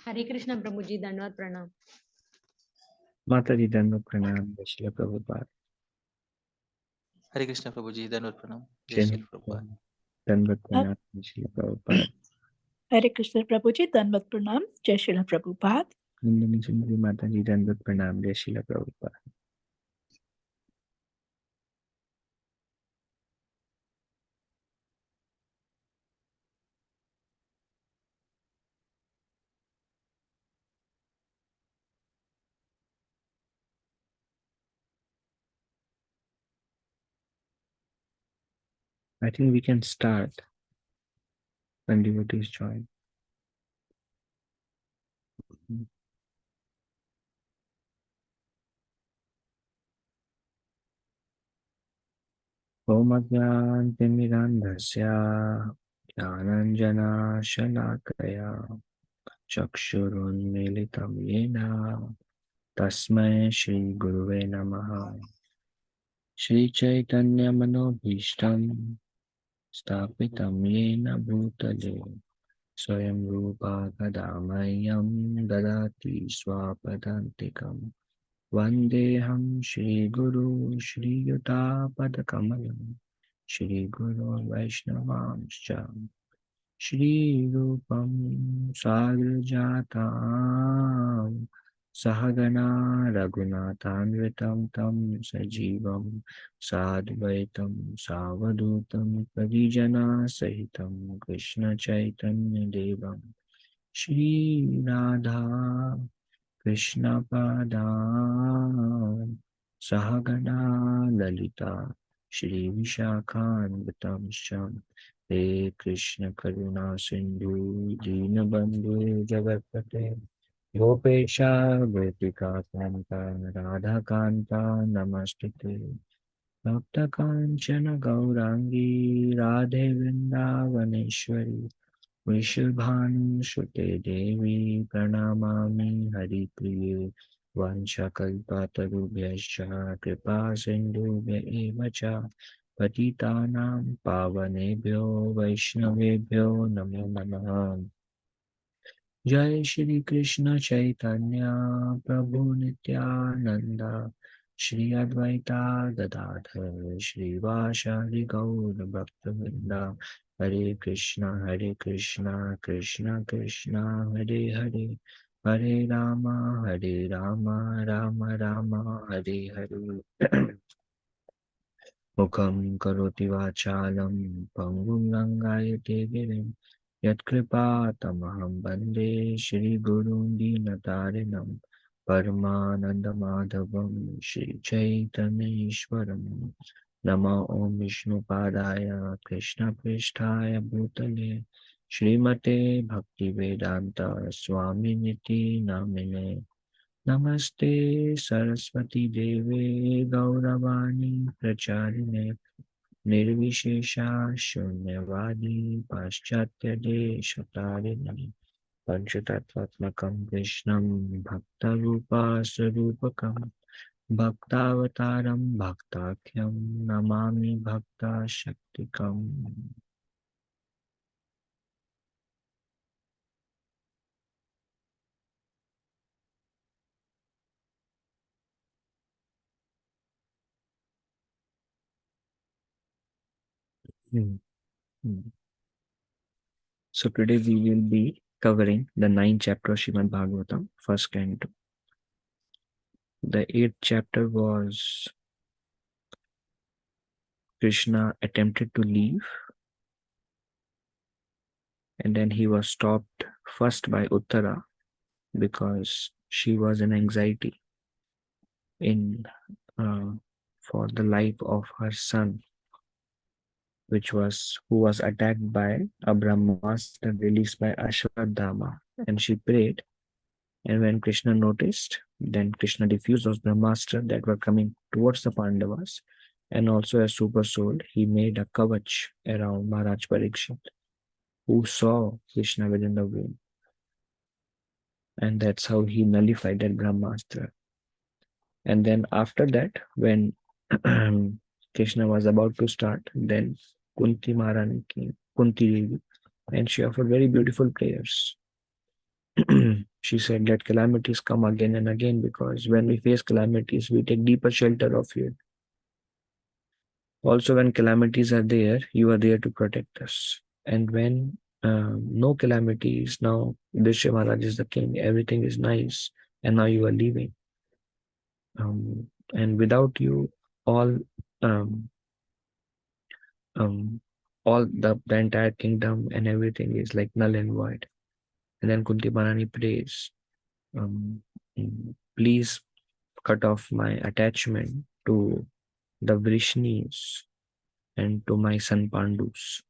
हरे कृष्ण प्रभु जी, दंडवत प्रणाम। माता जी दंडवत प्रणाम। जय श्री प्रभुपाद। हरे कृष्ण प्रभु जी, दंडवत प्रणाम। जय जय श्री प्रभुपाद। दंडवत प्रणाम। जय श्री प्रभुपाद। हरे कृष्ण प्रभु जी, दंडवत प्रणाम। जय श्रील प्रभुपाद। नंदिनी सुंदरी माता जी दंडवत प्रणाम। जय Shri Prabhupada. I think we can start when devotees join. Om Ajnanatimirandhasya Jnananjanashalakaya Chakshurunmilitam Yena Tasmai Shri Guruve Namaha. Shri Chaitanya Manobhishtam Stapitam Yena Bhutale Swayam Rupa Kadamayam Dadati Swapadantikam Vandeham Shri Guru Shri Yuta Padakamalam Shri Guru Vaishnavamscha Shri Rupam Sagrajatam Sahagana Raghunathanvitam Tam Sajivam Sadvaitam Savadutam Parijana Sahitam Krishna Chaitanya Devam Shri Radha Krishna Padam Sahagana Lalita Shri Vishakhanvitam Sham He Krishna Karuna Sindhu Dinabandhu Jagatpate Gopesha Gopika Kanta Radha Kanta Namastute Bhakta Kanchana Gaurangi Radhe Vrindavaneshwari Vrishabhanusute Devi Pranamami Haripriye Vanchakalpatarubhyascha Kripa Sindhubhya eva cha Patitanam Pavanebhyo Vaishnavebhyo Namo Namaha. Jai Shri Krishna Chaitanya Prabhu Nityananda Shri Advaita Gadadhar Shri Vasari Gaur Bhaktavinda Hare Krishna Krishna Krishna Hare Hare Hare Rama Rama Rama Hare Hare Mukam karoti vachalam pangum langayate girim Yatkripa tamaham bande Shri Gurun Dinatarinam Paramananda Madhavam Shri Chaitanya Ishwaram Nama Om Vishnu Padaya Krishna Pristhaya Bhutale Shrimate Bhakti Vedanta Swami Niti Namine Namaste Saraswati Deve Gauravani Pracharine Nirvishesha Shunyavadi Paschatya Deshatarine Panchatattvatmakam Krishnam Bhakta Rupa Sarupakam Bhaktavataram Bhaktakyam Namami Bhakta Shaktikam. So today we will be covering the 9th chapter of Shrimad Bhagavatam, first canto. The 8th chapter was Krishna attempted to leave, and then he was stopped first by Uttara because she was in anxiety in for the life of her son, who was attacked by a Brahmastra released by Ashwadhama, and she prayed. And when Krishna noticed, then Krishna diffused those Brahmastra that were coming towards the Pandavas, and also as super soul, he made a kavach around Maharaj Parikshit, who saw Krishna within the womb. And that's how he nullified that Brahmastra. And then after that, when Krishna was about to start, then Kunti Maharani came, Kunti Devi, and she offered very beautiful prayers. She said, let calamities come again and again, because when we face calamities, we take deeper shelter of you. Also, when calamities are there, you are there to protect us. And when no calamities, now Dishya Maharaj is the king, everything is nice, and now you are leaving. And without you, all um, all the entire kingdom and everything is like null and void. And then Kunti Maharani prays, please cut off my attachment to the Vrishnis and to my son Pandus,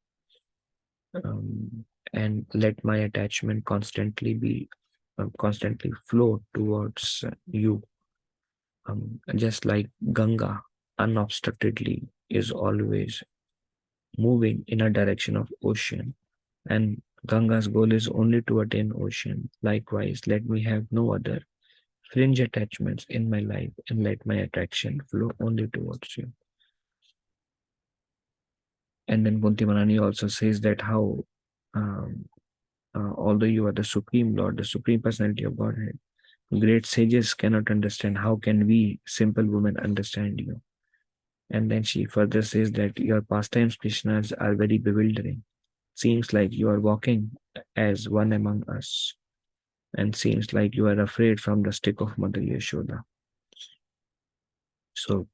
and let my attachment constantly flow towards you, just like Ganga unobstructedly is always moving in a direction of ocean, and Ganga's goal is only to attain ocean. Likewise, let me have no other fringe attachments in my life, and let my attraction flow only towards you. And then Kunti Maharani also says that how, although you are the Supreme Lord, the Supreme Personality of Godhead, great sages cannot understand. How can we, simple women, understand you? And then she further says that your pastimes, Krishnas, are very bewildering. Seems like you are walking as one among us, and seems like you are afraid from the stick of Mother Yashoda. So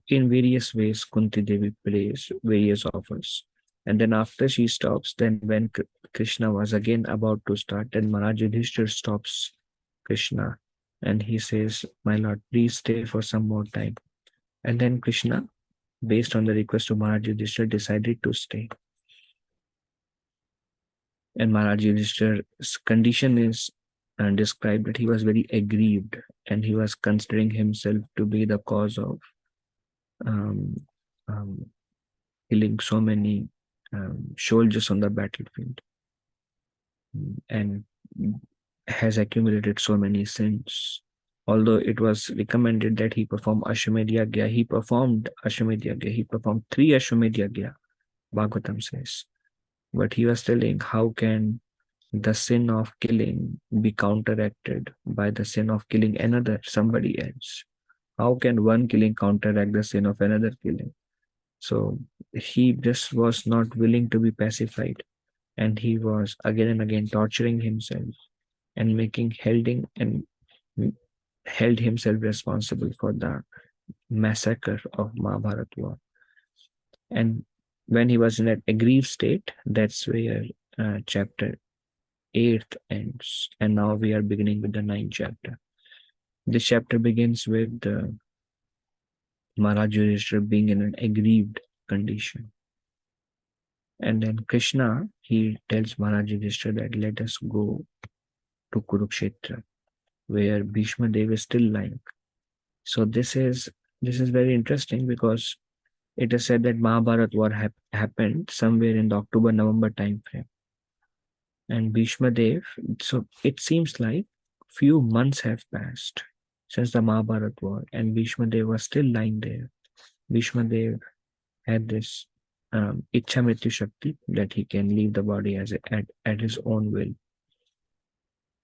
in various ways, Kunti Devi plays various offers. And then after she stops, then when Krishna was again about to start, then Maharaj Yudhishthira stops Krishna, and he says, my lord, please stay for some more time. And then Krishna, based on the request of Maharaj Yudhishthira, decided to stay. And Maharaj Yudhishthira's condition is described that he was very aggrieved, and he was considering himself to be the cause of um, um, killing so many soldiers on the battlefield, and has accumulated so many sins. Although it was recommended that he perform Ashwamedh Yagya, he performed Ashwamedh Yagya. He performed 3 Ashwamedh Yagya, Bhagavatam says. But he was telling, how can the sin of killing be counteracted by the sin of killing somebody else? How can one killing counteract the sin of another killing? So he just was not willing to be pacified, and he was again and again torturing himself and held himself responsible for the massacre of Mahabharat war. And when he was in that aggrieved state, that's where chapter 8th ends, and now we are beginning with the 9th chapter. This chapter begins with Maharaj Yudhishthira being in an aggrieved condition. And then Krishna, he tells Maharaj Yudhishthira that let us go to Kurukshetra, where Bhishma Dev is still lying. So this is very interesting, because it is said that Mahabharat war happened somewhere in the October-November time frame. And Bhishma Dev, so it seems like few months have passed since the Mahabharat war, and Bhishma Dev was still lying there. Bhishma Dev had this Ichha Mrityu Shakti, that he can leave the body at his own will.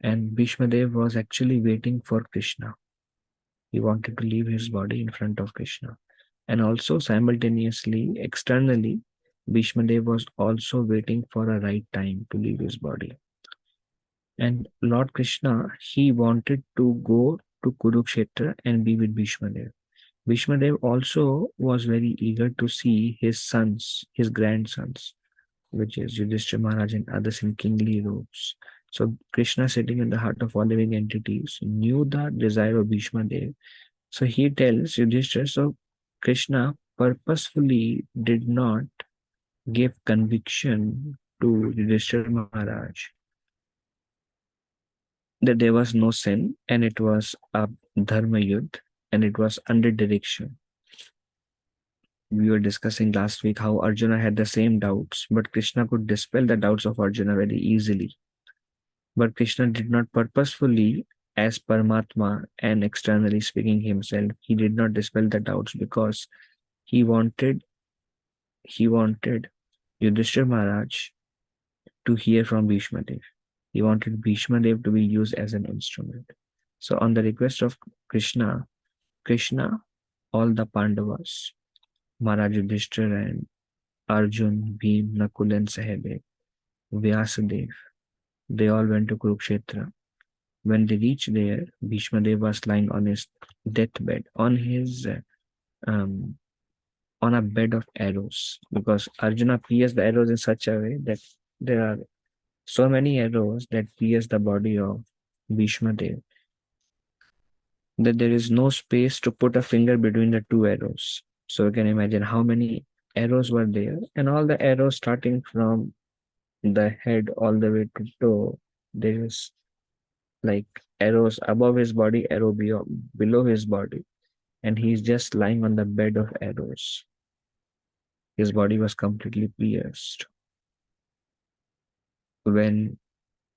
And Bhishma Dev was actually waiting for Krishna. He wanted to leave his body in front of Krishna. And also simultaneously, externally, Bhishma Dev was also waiting for a right time to leave his body. And Lord Krishna, he wanted to go to Kurukshetra and be with Bhishma Dev. Bhishma Dev also was very eager to see his sons, his grandsons, which is Yudhishthira Maharaj and others in kingly robes. So Krishna, sitting in the heart of all living entities, knew the desire of Bhishma Dev. So he tells Yudhishthira, so Krishna purposefully did not give conviction to Yudhishthira Maharaj that there was no sin and it was a dharma yudh and it was under direction. We were discussing last week how Arjuna had the same doubts, but Krishna could dispel the doubts of Arjuna very easily. But Krishna did not purposefully, as Paramatma and externally speaking himself, he did not dispel the doubts because he wanted Yudhishthira Maharaj to hear from Bhishma Dev. He wanted Bhishma Dev to be used as an instrument. So on the request of Krishna, all the Pandavas, Maharaj Yudhishthira and Arjun, Bhim, Nakul and Sahadev, Vyasadev, they all went to Kurukshetra. When they reached there, Bhishma Dev was lying on his deathbed, on a bed of arrows, because Arjuna pierced the arrows in such a way that there are so many arrows that pierce the body of Bhishma Dev that there is no space to put a finger between the two arrows. So you can imagine how many arrows were there, and all the arrows starting from the head all the way to toe. There is like arrows above his body, arrow below his body, and he's just lying on the bed of arrows. His body was completely pierced. And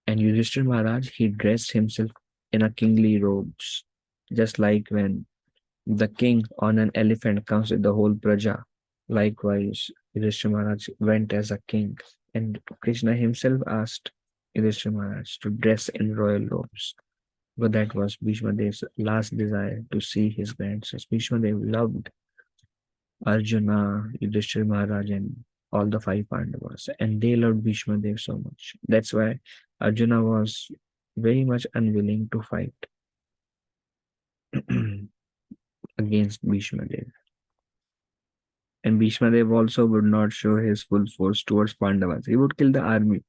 Yudhishthira Maharaj, he dressed himself in a kingly robes, just like when the king on an elephant comes with the whole praja. Likewise, Yudhishthira Maharaj went as a king, and Krishna himself asked Yudhishthira Maharaj to dress in royal robes. But that was Bhishma Dev's last desire, to see his grandsons. Bhishma Dev loved Arjuna, Yudhishthira Maharaj, and all the five Pandavas, and they loved Bhishma Dev so much. That's why Arjuna was very much unwilling to fight against Bhishma Dev. And Bhishma Dev also would not show his full force towards Pandavas. He would kill the army,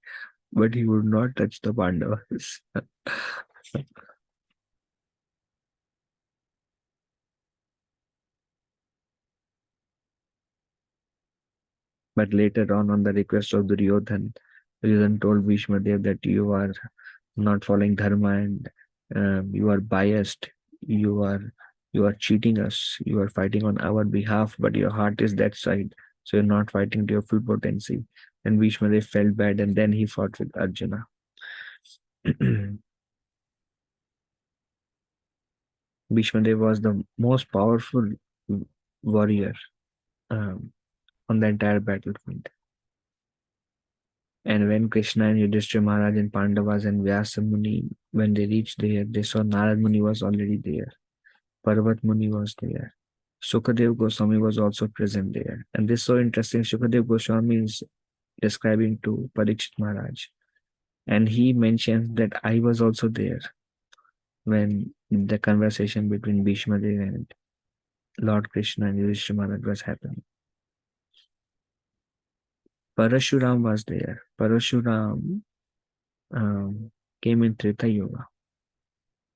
but he would not touch the Pandavas. But later on the request of Duryodhan told Bhishma Dev that you are not following dharma and you are biased. You are cheating us. You are fighting on our behalf, but your heart is that side. So you're not fighting to your full potency. And Bhishma Dev felt bad, and then he fought with Arjuna. Bhishma Dev was the most powerful warrior on the entire battlefield. And when Krishna and Yudhishthira Maharaj and Pandavas and Vyasa Muni, when they reached there, they saw Narad Muni was already there. Parvat Muni was there. Sukadev Goswami was also present there. And this is so interesting. Sukadev Goswami is describing to Parikshit Maharaj. And he mentions that I was also there when the conversation between Bhishma Dev and Lord Krishna and Yudhishthira Maharaj was happening. Parashuram was there. Parashuram came in Treta Yuga.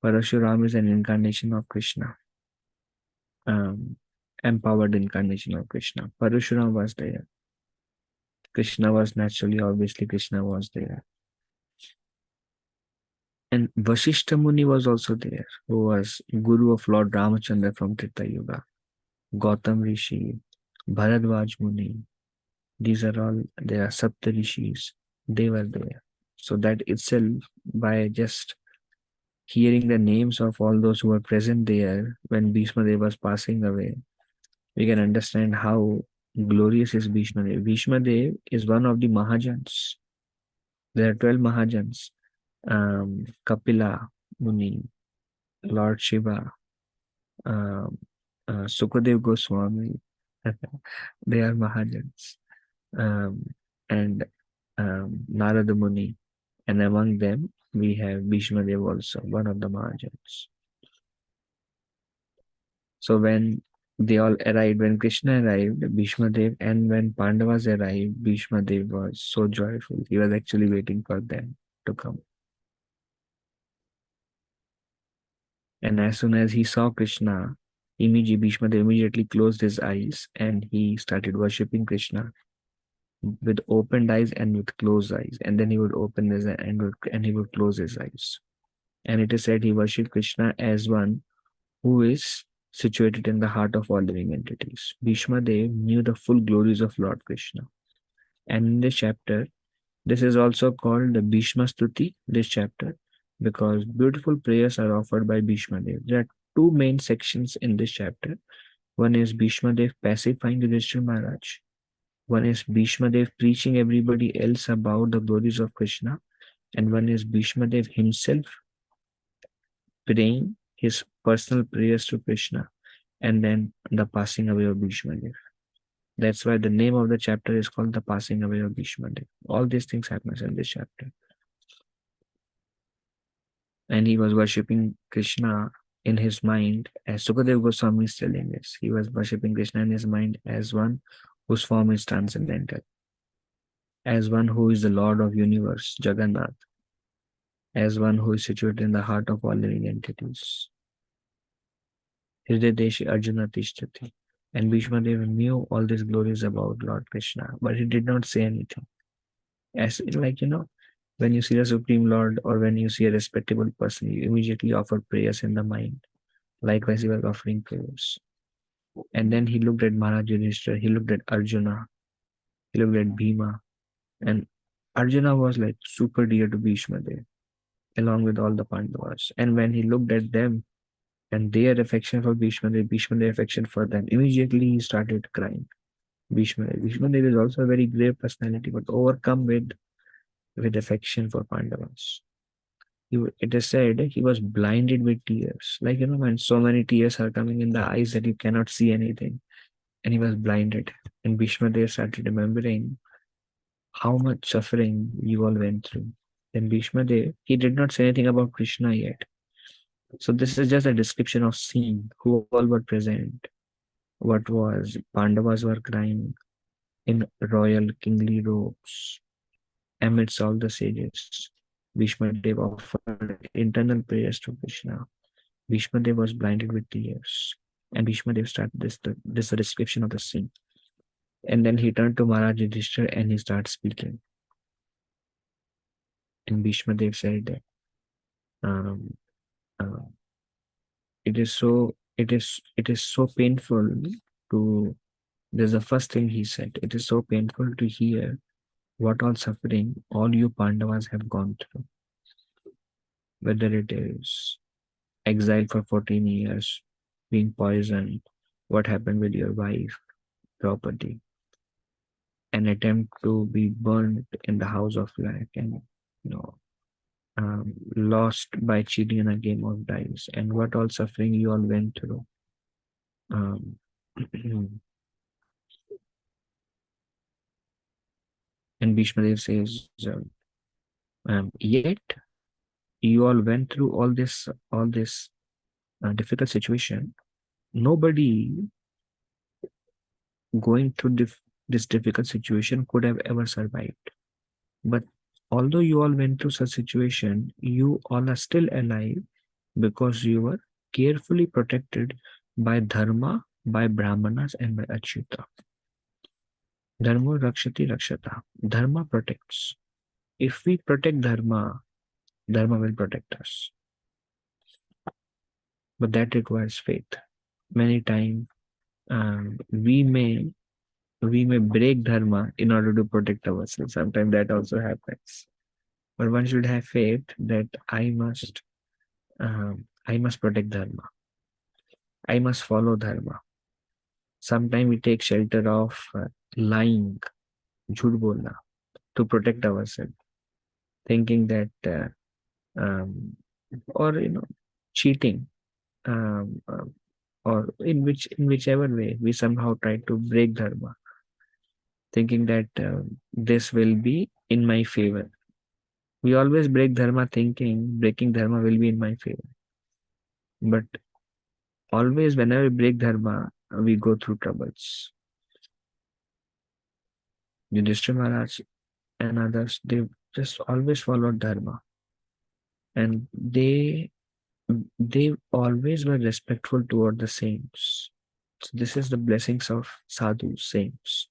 Parashuram is an incarnation of Krishna, empowered incarnation of Krishna. Parashuram was there. Krishna was naturally, obviously, Krishna was there. And Vasishtha Muni was also there, who was Guru of Lord Ramachandra from Treta Yuga. Gautam Rishi, Bharadwaj Muni, there are Sapta Rishis, they were there. So that itself, by just hearing the names of all those who were present there when Bhishma Dev was passing away, we can understand how glorious is Bhishma Dev. Bhishma Dev is one of the Mahajans. There are 12 Mahajans. Kapila Muni, Lord Shiva, Sukadev Goswami, they are Mahajans. and Narada Muni, and among them we have Bhishma Dev also, one of the Mahajans. So when they all arrived, when Krishna arrived, Bhishma Dev, and when Pandavas arrived, Bhishma Dev was so joyful. He was actually waiting for them to come. And as soon as he saw Krishna, Bhishma Dev immediately closed his eyes and he started worshipping Krishna with opened eyes and with closed eyes. And then he would open his and he would close his eyes. And it is said he worshipped Krishna as one who is situated in the heart of all living entities. Bhishma Dev knew the full glories of Lord Krishna. And in this chapter, this is also called the Bhishma Stuti, this chapter, because beautiful prayers are offered by Bhishma Dev. There are two main sections in this chapter. One is Bhishma Dev pacifying Yudhishthira Maharaj. One is Bhishma Dev preaching everybody else about the glories of Krishna. And one is Bhishma Dev himself praying his personal prayers to Krishna, and then the passing away of Bhishma Dev. That's why the name of the chapter is called the passing away of Bhishma Dev. All these things happen in this chapter. And he was worshipping Krishna in his mind, as Sukadev Goswami is telling us. He was worshipping Krishna in his mind as one whose form is transcendental, as one who is the Lord of universe, Jagannath, as one who is situated in the heart of all living entities. Hridayeshi Arjuna Tishtati. And Bhishma Dev knew all these glories about Lord Krishna, but he did not say anything. As like, when you see a Supreme Lord or when you see a respectable person, you immediately offer prayers in the mind. Likewise, he was offering prayers. And then he looked at Maharaj Yudhishthira, he looked at Arjuna, he looked at Bhima. And Arjuna was like super dear to Bhishma Dev, along with all the Pandavas. And when he looked at them and their affection for Bhishma Dev affection for them, immediately he started crying. Bhishma Dev is also a very great personality, but overcome with affection for Pandavas. It is said he was blinded with tears. Like, when so many tears are coming in the eyes that you cannot see anything. And he was blinded. And Bhishma Dev started remembering how much suffering you all went through. Then Bhishma Dev, he did not say anything about Krishna yet. So this is just a description of scene, who all were present. What was, Pandavas were crying in royal kingly robes. Amidst all the sages, Bhishma Dev offered internal prayers to Krishna. Bhishma Dev was blinded with tears. And Bhishma Dev started this is a description of the scene. And then he turned to Maharaj Yudhishthira and he started speaking. And Bhishma Dev said that it is so painful to, there's the first thing he said, it is so painful to hear what all suffering all you Pandavas have gone through. Whether it is exile for 14 years, being poisoned, what happened with your wife, property, an attempt to be burned in the house of life, and lost by cheating in a game of dice, and what all suffering you all went through. And Bhishma Dev says, yet you all went through all this difficult situation. Nobody going through this difficult situation could have ever survived. But although you all went through such situation, you all are still alive because you were carefully protected by Dharma, by Brahmanas, and by Achyuta. Dharma rakshati rakshata. Dharma protects. If we protect Dharma, Dharma will protect us. But that requires faith. Many times we may break Dharma in order to protect ourselves. Sometimes that also happens. But one should have faith that I must protect Dharma. I must follow Dharma. Sometimes we take shelter of lying, jhoot bolna, to protect ourselves, thinking that or cheating, or in whichever way we somehow try to break Dharma, thinking that this will be in my favor. We always break dharma thinking breaking dharma will be in my favor. But always whenever we break dharma, we go through troubles. Yudhishthira Maharaj and others, they just always followed dharma. And they always were respectful toward the saints. So this is the blessings of sadhus, saints.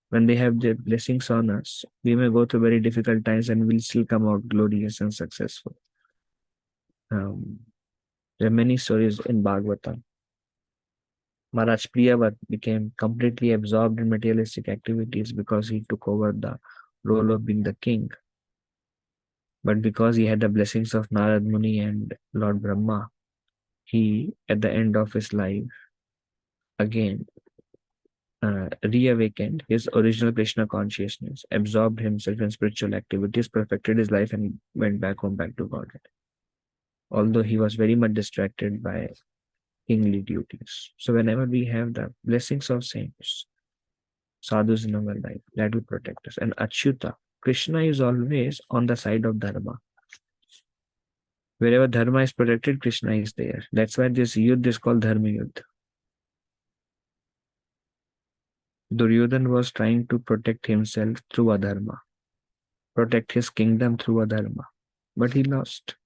When they have their blessings on us, we may go through very difficult times and we'll still come out glorious and successful. There are many stories in Bhagavatam. Maharaj Priyavat became completely absorbed in materialistic activities because he took over the role of being the king. But because he had the blessings of Narad Muni and Lord Brahma, he, at the end of his life, again reawakened his original Krishna consciousness, absorbed himself in spiritual activities, perfected his life, and went back home, back to Godhead. Although he was very much distracted by kingly duties. So whenever we have the blessings of saints, sadhus in our life, that will protect us. And Achyuta, Krishna is always on the side of dharma. Wherever dharma is protected, Krishna is there. That's why this yudh is called Dharma Yudh. Duryodhan was trying to protect himself through adharma, protect his kingdom through adharma, but he lost.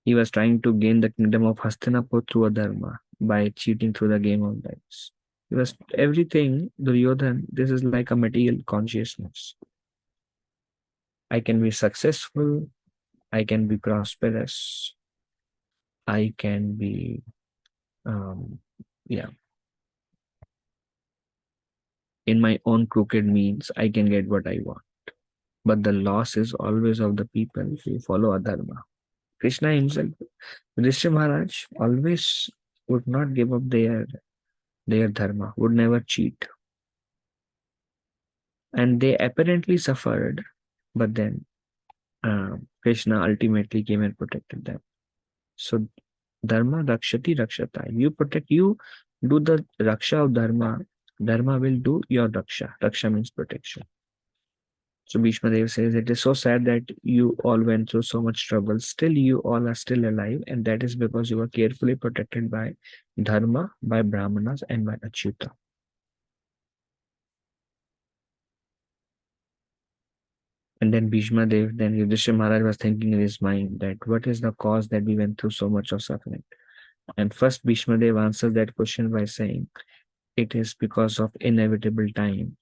He was trying to gain the kingdom of Hastinapur through adharma by cheating through the game of dice. It was everything, Duryodhan, this is like a material consciousness. I can be successful, I can be prosperous, I can be, in my own crooked means, I can get what I want. But the loss is always of the people who follow adharma. Krishna himself, Yudhishthira Maharaj always would not give up their dharma, would never cheat. And they apparently suffered, but then Krishna ultimately came and protected them. So dharma rakshati rakshata. You protect, you do the raksha of dharma, dharma will do your raksha. Raksha means protection. So Bhishma Dev says, it is so sad that you all went through so much trouble. Still, you all are still alive. And that is because you were carefully protected by dharma, by brahmanas, and by achyuta. And then Bhishma Dev, then Yudhishthira Maharaj was thinking in his mind that what is the cause that we went through so much of suffering? And first Bhishma Dev answered that question by saying, it is because of inevitable time.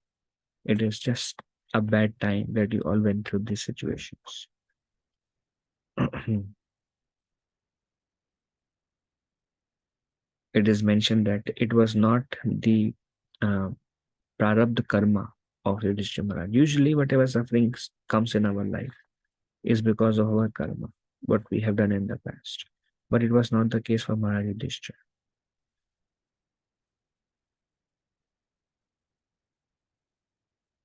It is just a bad time that you all went through these situations. It is mentioned that it was not the prarabdha karma of Yudhishthira Maharaj. Usually whatever suffering comes in our life is because of our karma, what we have done in the past. But it was not the case for Maharaj Yudhishthira.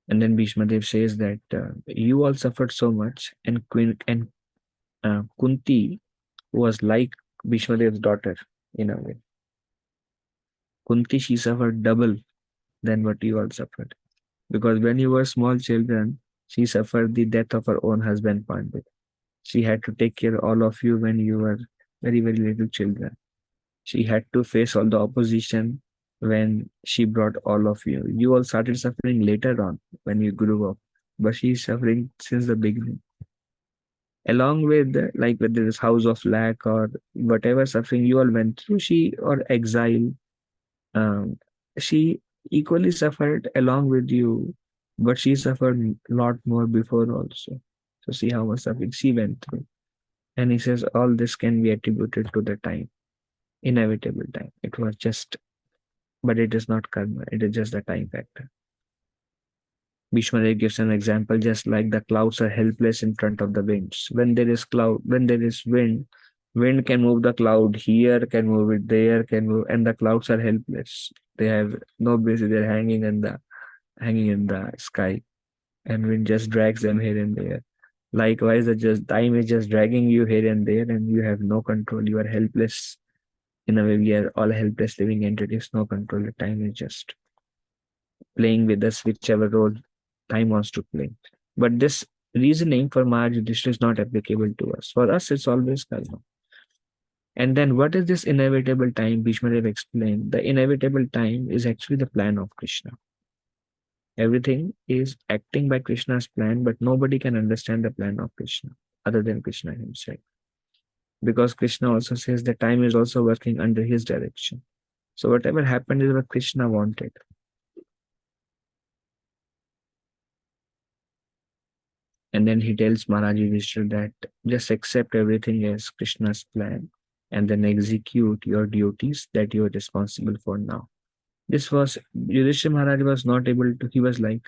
And then Bhishma Dev says that you all suffered so much, and Kunti was like Bhishma Dev's daughter in a way. Kunti, she suffered double than what you all suffered. Because when you were small children, she suffered the death of her own husband, Pandit. She had to take care of all of you when you were very, very little children. She had to face all the opposition when she brought all of you. You all started suffering later on when you grew up, but she's suffering since the beginning. Along with like whether it's house of lack or whatever suffering you all went through, or exile, she equally suffered along with you, but she suffered a lot more before also. So see how much suffering she went through. And he says all this can be attributed to the time, inevitable time. It was just, but it is not karma, it is just the time factor. Bhishma Dev gives an example, just like the clouds are helpless in front of the winds. When there is wind, wind can move the cloud here, can move it there, can move, and the clouds are helpless. They have no base, they're hanging in the sky, and wind just drags them here and there. Likewise, time is just dragging you here and there, and you have no control. You are helpless In a way, we are all helpless living entities, no control. The time is just playing with us, whichever role time wants to play. But this reasoning for Maharaj Yudhishthira is not applicable to us. For us, it's always karma. And then what is this inevitable time? Bhishma Dev explained. The inevitable time is actually the plan of Krishna. Everything is acting by Krishna's plan, but nobody can understand the plan of Krishna other than Krishna himself. Because Krishna also says that time is also working under his direction. So whatever happened is what Krishna wanted. And then he tells Maharaj Yudhishthira that just accept everything as Krishna's plan and then execute your duties that you are responsible for now. This was, Yudhishthira Maharaj was not able to, he was like,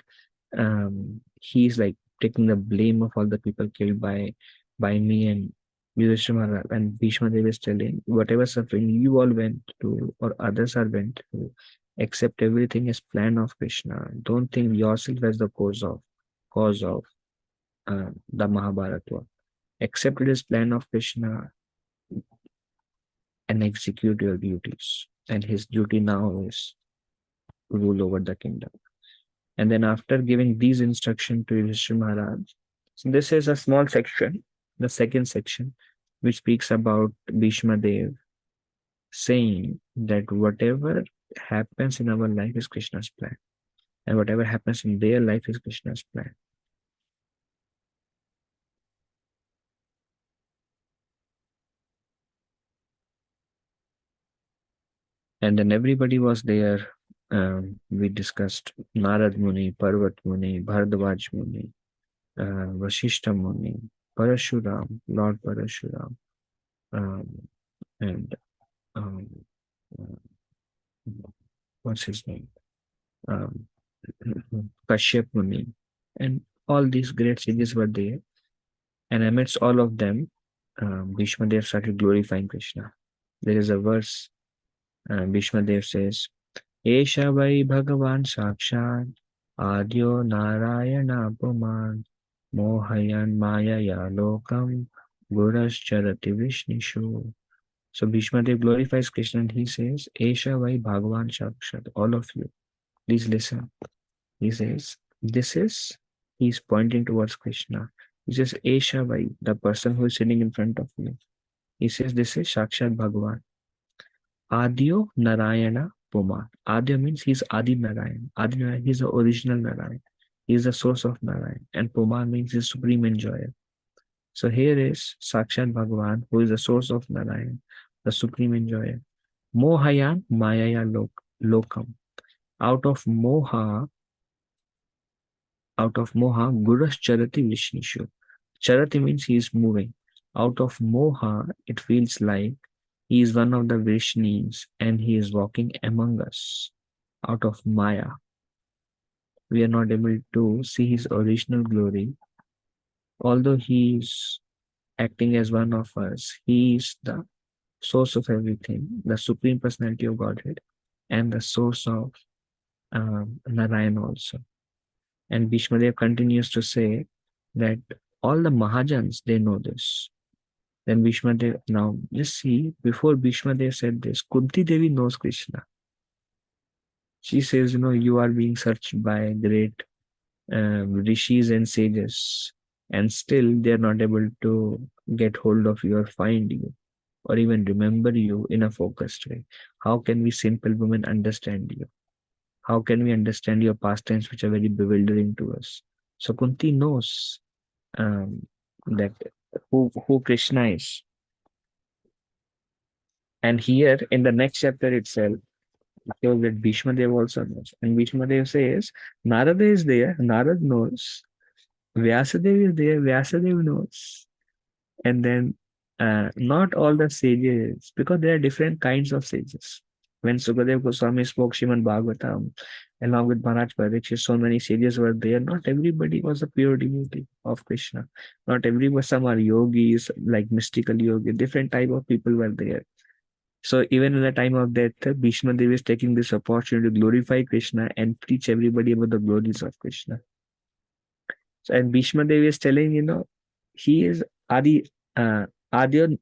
he's like taking the blame of all the people killed by me, and Yudhishthira Maharaj and Bhishma Dev is telling, whatever suffering you all went through or others are went through, accept everything as plan of Krishna. Don't think yourself as the cause of the Mahabharata. Accept it as plan of Krishna and execute your duties. And his duty now is rule over the kingdom. And then after giving these instructions to Yudhishthira Maharaj, so this is a small section, the second section, which speaks about Bhishma Dev saying that whatever happens in our life is Krishna's plan, and whatever happens in their life is Krishna's plan. And then everybody was there. We discussed Narad Muni, Parvat Muni, Bharadwaj Muni, Vashishta Muni, Parashuram, Lord Parashuram, and what's his name? Kashyap Muni, and all these great sages were there. And amidst all of them, Bhishma Dev started glorifying Krishna. There is a verse, Bhishma Dev says, Esha vai Bhagavan Sakshat Adyo Narayana Puman Mohayan Mayaya Lokam Gurascharati Vishnishu. So Bhishma Dev glorifies Krishna and he says, Esha vai Bhagavan Sakshat. All of you, please listen. He says, he's pointing towards Krishna. He says, Esha vai, the person who is sitting in front of you. He says, this is Sakshat Bhagavan. Adyo Narayana Puman. Adya means he's Adi Narayan. Adi Narayan, he's the original Narayan. He is the source of Narayan. And Puman means he's supreme enjoyer. So here is Sakshat Bhagavan, who is the source of Narayan, the supreme enjoyer. Mohayan Mayaya Lokam. Out of Moha, Guras Charati Vishnishu. Charati means he is moving. Out of Moha, it feels like he is one of the Vrishnis and he is walking among us. Out of Maya, we are not able to see his original glory. Although he is acting as one of us, he is the source of everything, the Supreme Personality of Godhead, and the source of Narayan also. And Bhishma Dev continues to say that all the Mahajans, they know this. Then Bhishma Dev, now just see, before Bhishma Dev said this, Kunti Devi knows Krishna. She says, you are being searched by great rishis and sages, and still they are not able to get hold of you or find you, or even remember you in a focused way. How can we simple women understand you? How can we understand your pastimes, which are very bewildering to us? So Kunti knows that who Krishna is. And here in the next chapter itself, it shows that Bhishma Dev also knows. And Bhishma Dev says, Narada is there, Narad knows. Vyasadeva is there, Vyasadeva knows. And then not all the sages, because there are different kinds of sages. When Sukadev Goswami spoke Shrimad Bhagavatam, along with Maharaj Parikshit, so many sages were there. Not everybody was a pure devotee of Krishna. Not everyone, some are yogis, like mystical yogi. Different type of people were there. So even in the time of death, Bhishma Dev is taking this opportunity to glorify Krishna and teach everybody about the glories of Krishna. So and Bhishma Dev is telling, he is Adi, Adya,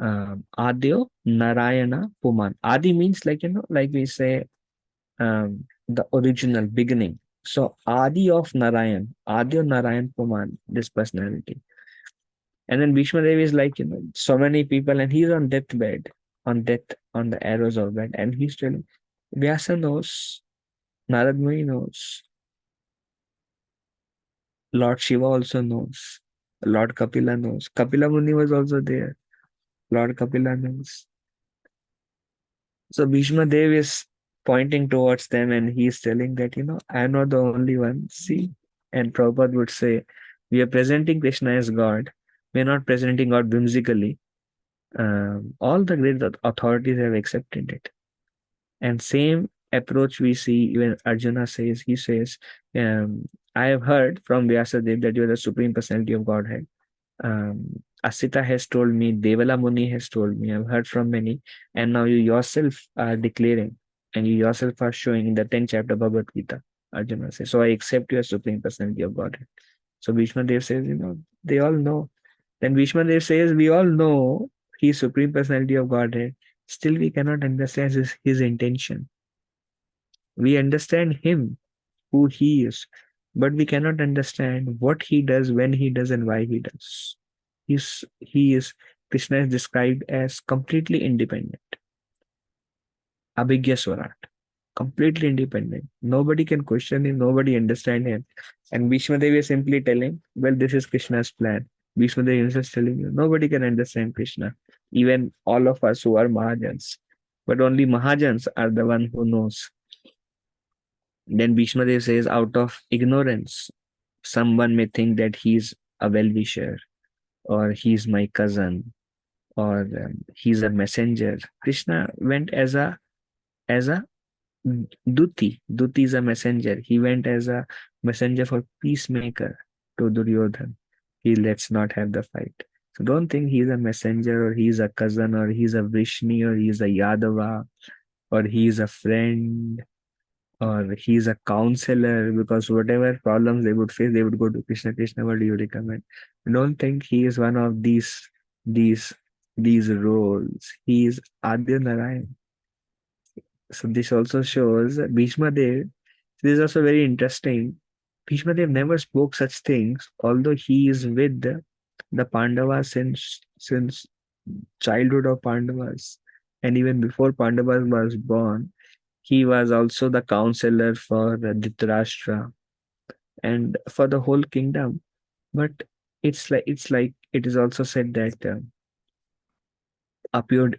Adyo Narayana Puman. Adi means like, like we say, the original beginning. So Adi of Narayan, Adi of Narayan Puman, this personality. And then Bhishma Dev is like, so many people, and he's on deathbed, on the arrows of bed, and he's telling, Vyasa knows, Narad Muni knows, Lord Shiva also knows, Lord Kapila knows. Kapila Muni was also there. Lord Kapila knows. So Bhishma Dev is pointing towards them and he is telling that, I'm not the only one. See, and Prabhupada would say, we are presenting Krishna as God. We are not presenting God whimsically. All the great authorities have accepted it. And same approach we see when Arjuna says, he says, I have heard from Vyasadeva that you are the Supreme Personality of Godhead. Asita has told me, Devala Muni has told me, I've heard from many, and now you yourself are declaring, and you yourself are showing in the 10th chapter of Bhagavad Gita. Arjuna says, so I accept you as Supreme Personality of Godhead. So Bhishma Dev says, they all know. Then Bhishma Dev says, we all know he is Supreme Personality of Godhead. Still, we cannot understand his intention. We understand him, who he is, but we cannot understand what he does, when he does, and why he does. Krishna is described as completely independent. Abhigya Swarat. Completely independent. Nobody can question him, nobody understand him. And Bhishma Devi is simply telling, well, this is Krishna's plan. Bhishma Devi is just telling you, nobody can understand Krishna. Even all of us who are Mahajans. But only Mahajans are the one who knows. Then Bhishma Dev says, out of ignorance, someone may think that he's a well-wisher, or he's my cousin, or he's a messenger. Krishna went as a Duti. Duti is a messenger. He went as a messenger for peacemaker to Duryodhan. Let's not have the fight. So don't think he's a messenger, or he's a cousin, or he's a Vrishni, or he's a Yadava, or he's a friend, or he's a counselor, because whatever problems they would face, they would go to Krishna. Krishna, what do you recommend? Don't think he is one of these roles. He is Adya Narayan. So this also shows that Bhishma Dev. This is also very interesting. Bhishma Dev never spoke such things, although he is with the Pandavas since childhood of Pandavas, and even before Pandavas was born. He was also the counselor for Dhritarashtra and for the whole kingdom. But it is also said that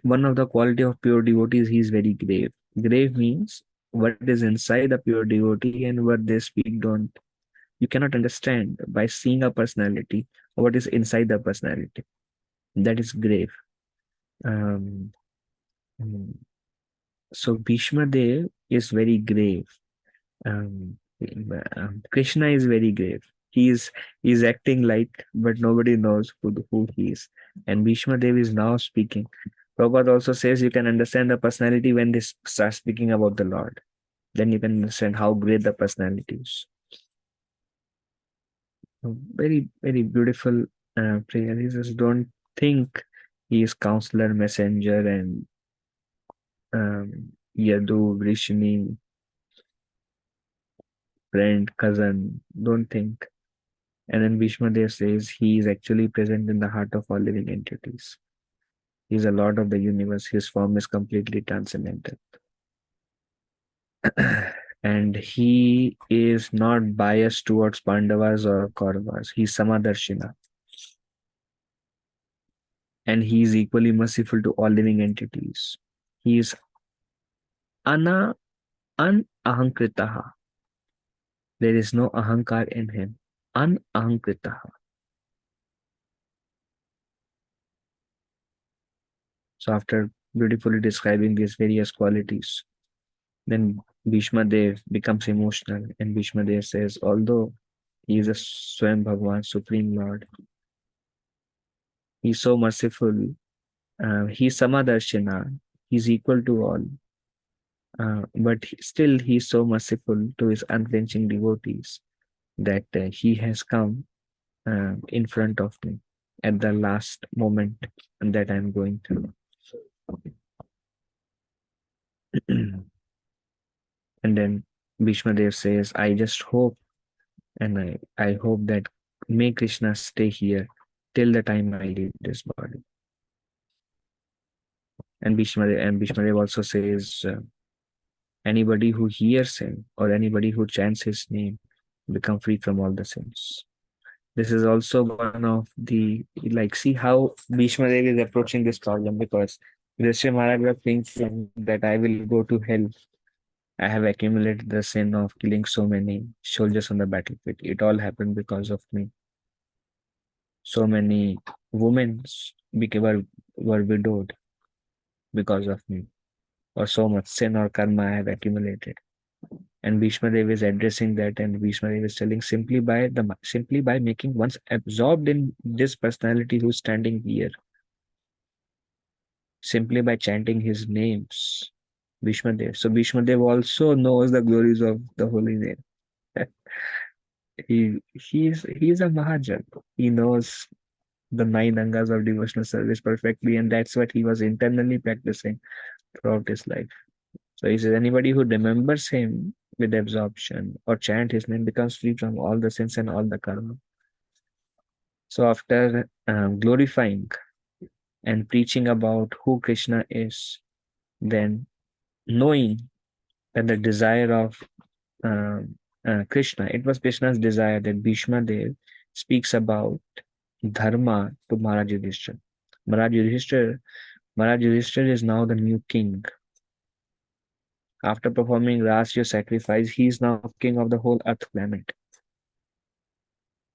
one of the quality of pure devotees, he is very grave. Grave means what is inside the pure devotee and what they speak don't. You cannot understand by seeing a personality what is inside the personality. That is grave. Um, mm, so Bhishma Dev is very grave. Krishna is very grave. He is acting like, but nobody knows who he is. And Bhishma Dev is now speaking. Prabhupada also says you can understand the personality when they start speaking about the Lord. Then you can understand how great the personality is. Very, very beautiful prayer. He says, don't think he is counselor, messenger, and Yadu, Vrishni, friend, cousin. Don't think. And then Bhishma Dev says he is actually present in the heart of all living entities. He is a Lord of the universe. His form is completely transcendental. And he is not biased towards Pandavas or Kauravas. He is Samadarshina. And he is equally merciful to all living entities. He is Anahankritaha. There is no ahankar in him. Anahankritaha. So after beautifully describing these various qualities, then Bhishma Dev becomes emotional, and Bhishma Dev says, although he is a Swayam Bhagavan, Supreme Lord, he is so merciful. He is Samadarshana. He is equal to all. But still he is so merciful to his unflinching devotees that he has come in front of me at the last moment that I'm going through. And then Bhishma Dev says, I just hope and I hope that may Krishna stay here till the time I leave this body. And Bhishma Dev also says, anybody who hears him or anybody who chants his name become free from all the sins. This is also one of the, like, see how Bhishma Dev is approaching this problem, because Yudhishthira Maharaj was thinking that I will go to hell. I have accumulated the sin of killing so many soldiers on the battlefield. It all happened because of me. So many women were widowed because of me, or so much sin or karma I have accumulated. And Bhishma Dev is addressing that, and Bhishma Dev is telling simply by making one's absorbed in this personality who's standing here, simply by chanting his names, Bhishma Dev. So Bhishma Dev also knows the glories of the holy name. He is a Mahajan. He knows the 9 angas of devotional service perfectly, and that's what he was internally practicing throughout his life. So he says anybody who remembers him with absorption or chant his name becomes free from all the sins and all the karma. So after glorifying and preaching about who Krishna is, then knowing that the desire of Krishna, it was Krishna's desire that Bhishma Dev speaks about dharma to Maharaj Yudhishthira. Maharaj Yudhishthira is now the new king. After performing Rasya sacrifice, he is now king of the whole earth planet.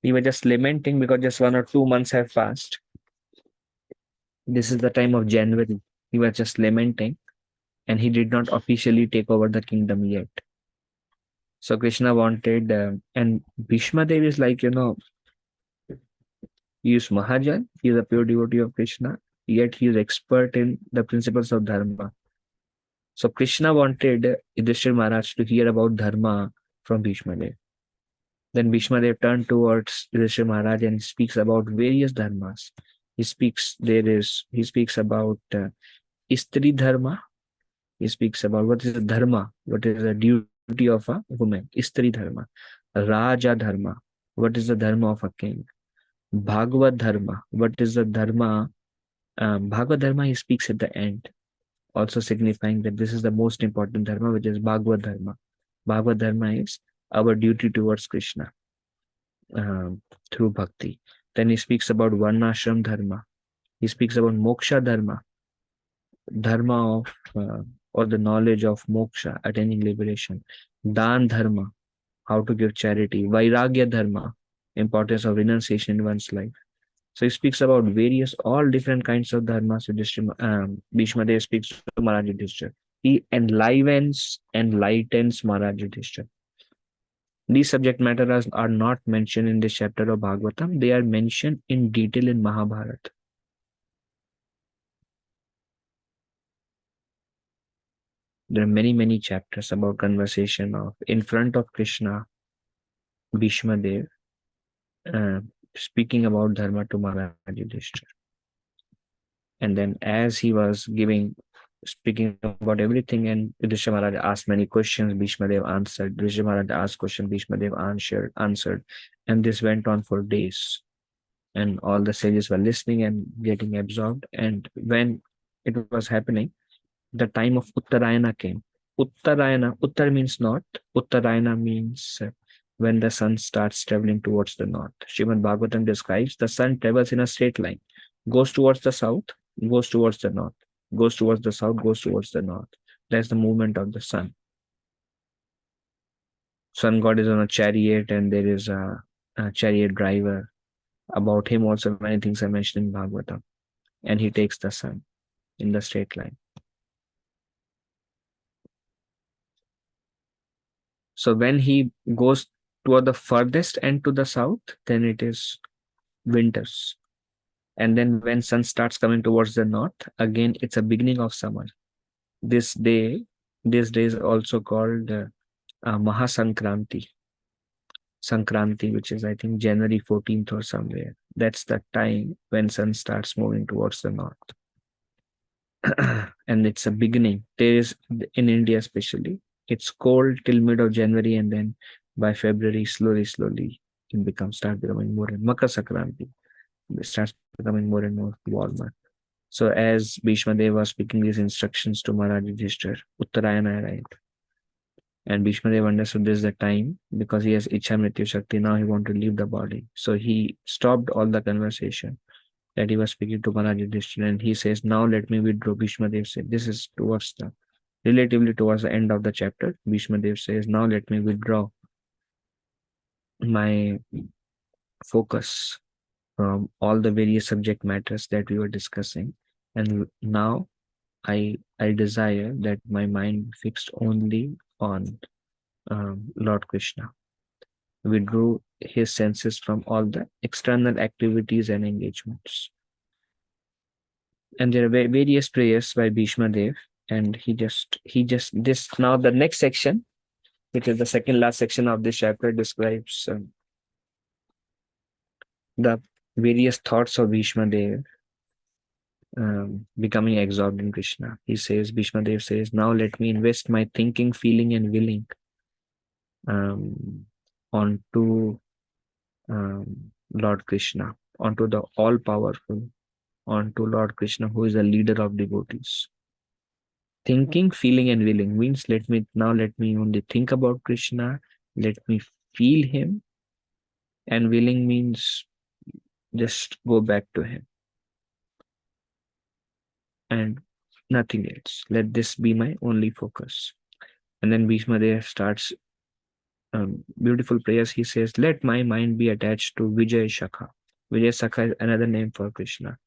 We were just lamenting because just 1 or 2 months have passed. This is the time of January. He was just lamenting, and he did not officially take over the kingdom yet. So Krishna wanted, and Bhishma Dev is like, he is Mahajan, he is a pure devotee of Krishna, yet he is expert in the principles of dharma. So Krishna wanted Yudhishthira Maharaj to hear about dharma from Bhishma Dev. Then Bhishma Dev turned towards Yudhishthira Maharaj and speaks about various dharmas. He speaks about Istri dharma. He speaks about what is the dharma, what is the duty of a woman, Istri dharma. Raja dharma, what is the dharma of a king. Bhagavad dharma, what is the dharma. Bhagavad dharma he speaks at the end, also signifying that this is the most important dharma, which is Bhagavad dharma. Bhagavad dharma is our duty towards Krishna through bhakti. Then he speaks about Varnashram dharma. He speaks about Moksha dharma, dharma of or the knowledge of moksha, attaining liberation. Dan dharma, how to give charity. Vairagya dharma, importance of renunciation in one's life. So he speaks about all different kinds of dharmas. Bhishma Dev speaks to Maharaj Yudhishthira. He enlightens Maharaj Yudhishthira. These subject matters are not mentioned in this chapter of Bhagavatam. They are mentioned in detail in Mahabharata. There are many, many chapters about conversation of in front of Krishna, Bhishma Dev, speaking about dharma to Maharaj Yudhishthira. And then as he was speaking about everything, and Yudhishthira Maharaj asked many questions, Bhishma Dev answered. Yudhishthira Maharaj asked questions, Bhishma Dev answered. And this went on for days. And all the sages were listening and getting absorbed. And when it was happening, the time of Uttarayana came. Uttar means north. Uttarayana means when the sun starts traveling towards the north. Shrimad Bhagavatam describes the sun travels in a straight line, goes towards the south, goes towards the north, goes towards the south, goes towards the north. That's the movement of the sun. Sun god is on a chariot, and there is a chariot driver. About him also many things are mentioned in Bhagavatam. And he takes the sun in the straight line. So when he goes toward the furthest end to the south, then it is winters. And then when sun starts coming towards the north, again, it's a beginning of summer. This day is also called Mahasankranti. Sankranti, which is I think January 14th or somewhere. That's the time when sun starts moving towards the north. And it's a beginning. There is, in India especially, it's cold till mid of January, and then by February, slowly, start becoming more. And Makar Sankranti, it starts becoming more and more warmer. So as Bhishma Dev was speaking these instructions to Maharaj Yudhishthir, Uttarayana arrived. And Bhishma Dev understood this is the time because he has Ichha Mrityu Shakti. Now he wants to leave the body. So he stopped all the conversation that he was speaking to Maharaj Yudhishthir, and he says, now let me withdraw. Bhishma Dev said, this is relatively towards the end of the chapter. Bhishma Dev says, now let me withdraw my focus from all the various subject matters that we were discussing. And now I desire that my mind fixed only on Lord Krishna. Withdrew his senses from all the external activities and engagements. And there are various prayers by Bhishma Dev, and he just this now the next section, which is the second last section of this chapter, describes the various thoughts of Bhishma Dev becoming absorbed in Krishna. He says, Bhishma Dev says, now let me invest my thinking, feeling, and willing onto Lord Krishna, onto the all-powerful, onto Lord Krishna, who is the leader of devotees. Thinking, feeling, and willing means let me only think about Krishna, let me feel him, and willing means just go back to him and nothing else. Let this be my only focus. And then Bhishma Dev starts beautiful prayers. He says, let my mind be attached to Vijay Shakha. Vijay Shakha is another name for Krishna.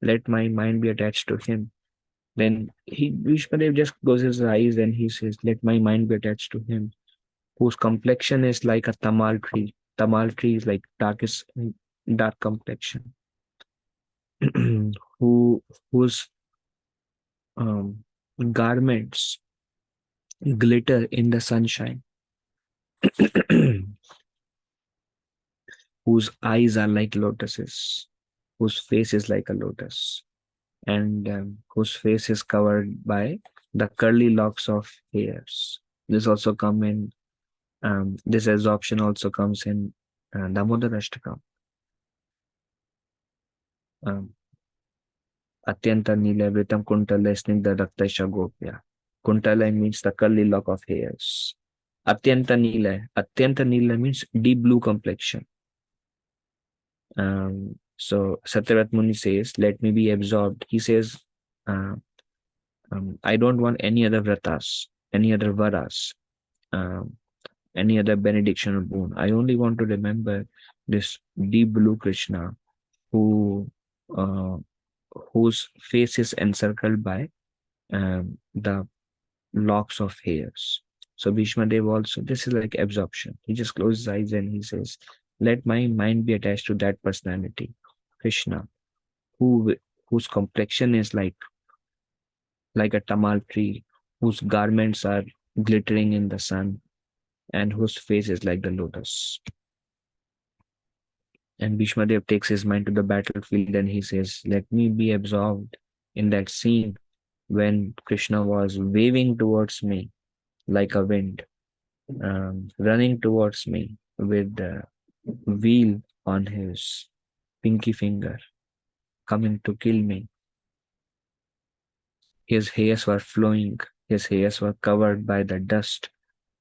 Let my mind be attached to him. Then Bhishma Dev just closes his eyes and he says, let my mind be attached to him, whose complexion is like a tamal tree. Tamal tree is like dark complexion. Whose garments glitter in the sunshine. Whose eyes are like lotuses, whose face is like a lotus, and whose face is covered by the curly locks of hairs. This also come in, this absorption also comes in Damodar Ashtakam. Atyanta Nila Vritam Kuntala Snigdha Raktasha Gopya. Kuntala means the curly lock of hairs. Atyanta Nila means deep blue complexion. So Satyavat Muni says, let me be absorbed. He says, I don't want any other vratas, any other varas, any other benediction or boon. I only want to remember this deep blue Krishna whose face is encircled by the locks of hairs. So Bhishma Dev also, this is like absorption. He just closes his eyes and he says, let my mind be attached to that personality, Krishna, whose complexion is like a tamal tree, whose garments are glittering in the sun, and whose face is like the lotus. And Bhishma Dev takes his mind to the battlefield and he says, let me be absorbed in that scene when Krishna was waving towards me like a wind, running towards me with the wheel on his pinky finger, coming to kill me. His hairs were flowing, his hairs were covered by the dust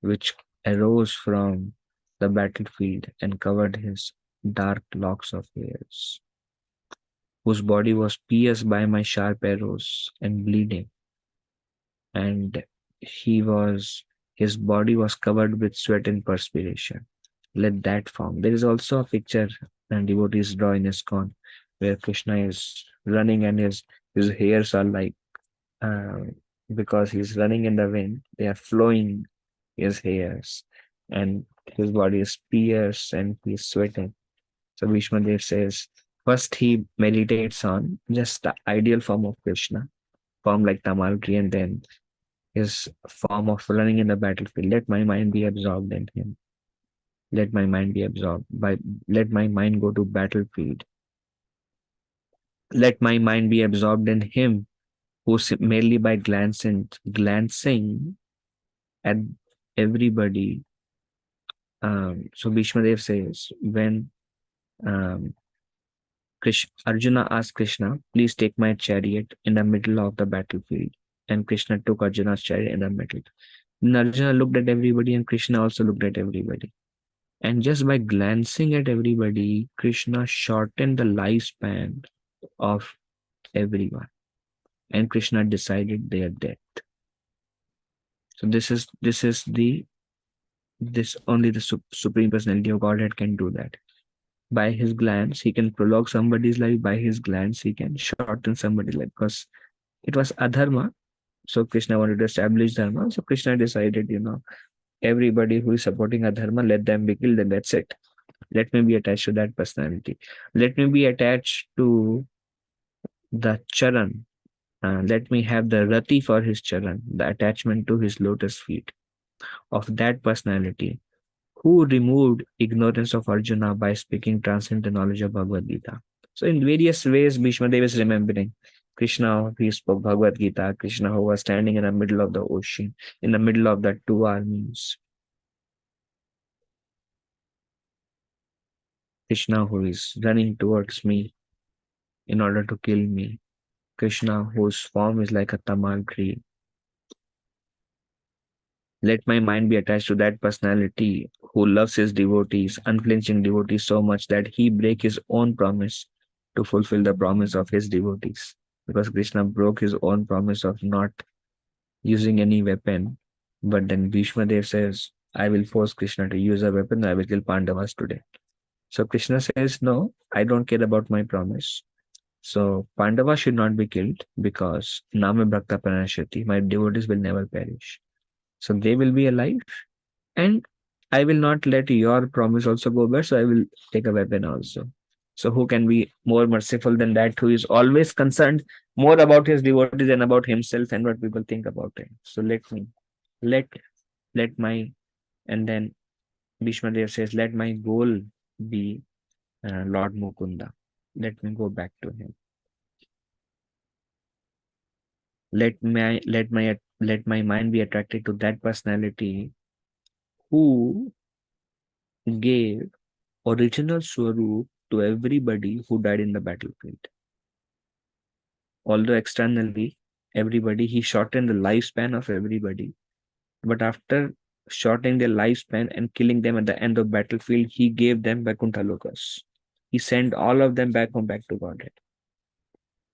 which arose from the battlefield and covered his dark locks of hairs, whose body was pierced by my sharp arrows and bleeding, and his body was covered with sweat and perspiration. Let that form. There is also a picture and devotees draw in ISKCON where Krishna is running and his hairs are like, because he's running in the wind, they are flowing, his hairs, and his body is pierced and he's sweating. So Bhishma Dev says, first he meditates on just the ideal form of Krishna, form like tamal tree, and then his form of running in the battlefield. Let my mind be absorbed in him. Let my mind be absorbed by, let my mind go to battlefield. Let my mind be absorbed in him who merely by glancing at everybody. So Bhishmadev says, when um, Arjuna asked Krishna, please take my chariot in the middle of the battlefield. And Krishna took Arjuna's chariot in the middle. And Arjuna looked at everybody and Krishna also looked at everybody. And just by glancing at everybody, Krishna shortened the lifespan of everyone. And Krishna decided their death. So this only the Supreme Personality of Godhead can do that. By his glance, he can prolong somebody's life. By his glance, he can shorten somebody's life, because it was adharma. So Krishna wanted to establish dharma. So Krishna decided, everybody who is supporting adharma, let them be killed, and that's it. Let me be attached to that personality. Let me be attached to the charan. Let me have the rati for his charan, the attachment to his lotus feet of that personality who removed ignorance of Arjuna by speaking transcendental knowledge of Bhagavad Gita. So in various ways, Bhishma Dev is remembering Krishna, he spoke Bhagavad Gita, Krishna who was standing in the middle of the ocean, in the middle of the two armies. Krishna who is running towards me in order to kill me. Krishna whose form is like a tamal tree. Let my mind be attached to that personality who loves his devotees, unflinching devotees, so much that he break his own promise to fulfill the promise of his devotees. Because Krishna broke his own promise of not using any weapon. But then Bhishma Dev says, I will force Krishna to use a weapon, I will kill Pandavas today. So Krishna says, no, I don't care about my promise. So Pandavas should not be killed because Nama Bhakta Pranashati, my devotees will never perish. So they will be alive, and I will not let your promise also go bad, so I will take a weapon also. So who can be more merciful than that, who is always concerned more about his devotees than about himself and what people think about him? So let my, and then Bhishma Dev says, let my goal be Lord Mukunda. Let me go back to him. Let my mind be attracted to that personality who gave original Swarup to everybody who died in the battlefield. Although externally, everybody, he shortened the lifespan of everybody. But after shortening their lifespan and killing them at the end of battlefield, he gave them Vaikuntha Lokas. He sent all of them back home, back to Godhead.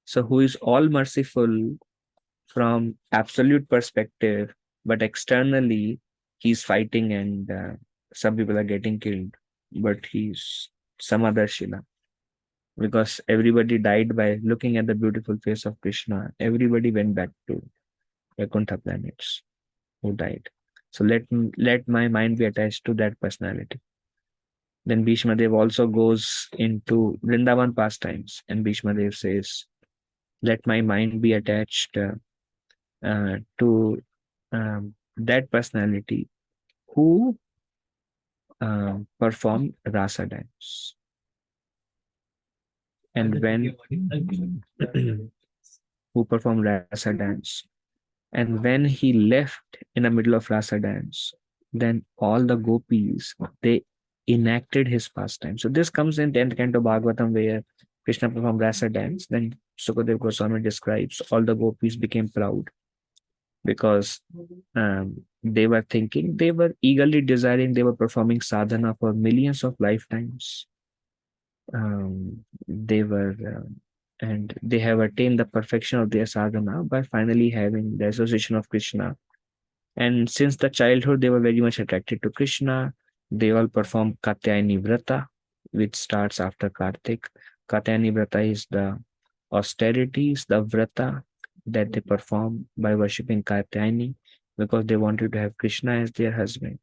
So who is all merciful from absolute perspective, but externally, he's fighting and some people are getting killed, but he's some other Shila. Because everybody died by looking at the beautiful face of Krishna. Everybody went back to Vaikuntha planets who died. So let my mind be attached to that personality. Then Bhishma Dev also goes into Vrindavan pastimes, and Bhishma Dev says, let my mind be attached to that personality who performed rasa dance. And when who performed rasa dance, and when he left in the middle of rasa dance, then all the gopis, they enacted his pastime. So this comes in 10th canto Bhagavatam, where Krishna performed rasa dance. Then Sukadev Goswami describes all the gopis became proud because they were thinking, they were eagerly desiring, they were performing sadhana for millions of lifetimes. They were and they have attained the perfection of their sadhana by finally having the association of Krishna. And since the childhood, they were very much attracted to Krishna. They all perform Katyayani Vrata, which starts after Kartik. Katyayani Vrata is the austerities, the Vrata that they perform by worshipping Katyayani, because they wanted to have Krishna as their husband.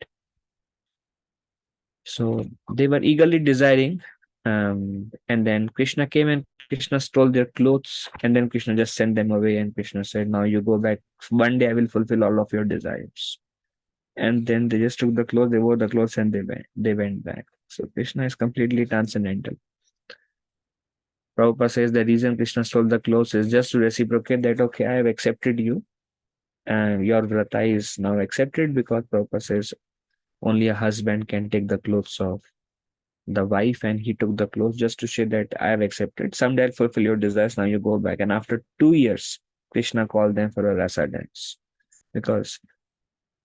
So they were eagerly desiring, and then Krishna came and Krishna stole their clothes, and then Krishna just sent them away, and Krishna said, now you go back. One day I will fulfill all of your desires. and then they just took the clothes, they wore the clothes, and they went back. So Krishna is completely transcendental. Prabhupada says the reason Krishna stole the clothes is just to reciprocate that, okay, I have accepted you, and your vrata is now accepted, because Prabhupada says only a husband can take the clothes of the wife, and he took the clothes just to say that I have accepted. Someday I'll fulfill your desires, now you go back. And after 2 years, Krishna called them for a rasa dance, because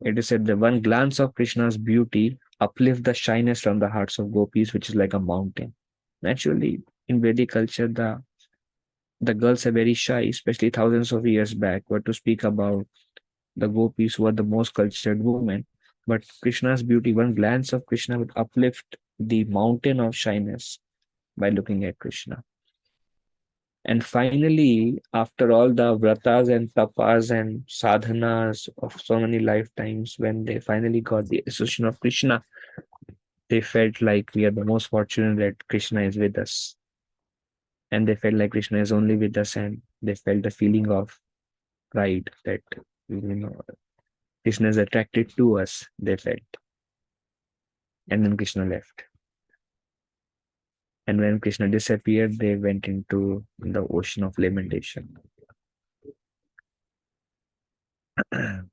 it is said that one glance of Krishna's beauty uplift the shyness from the hearts of gopis, which is like a mountain. Naturally, in Vedic culture, the girls are very shy, especially thousands of years back. What to speak about the gopis, who are the most cultured women. But Krishna's beauty, one glance of Krishna would uplift the mountain of shyness by looking at Krishna. And finally, after all the vratas and tapas and sadhanas of so many lifetimes, when they finally got the association of Krishna, they felt like we are the most fortunate that Krishna is with us. And they felt like Krishna is only with us, and they felt the feeling of pride that, Krishna is attracted to us, they felt. And then Krishna left. And when Krishna disappeared, they went into the ocean of lamentation. And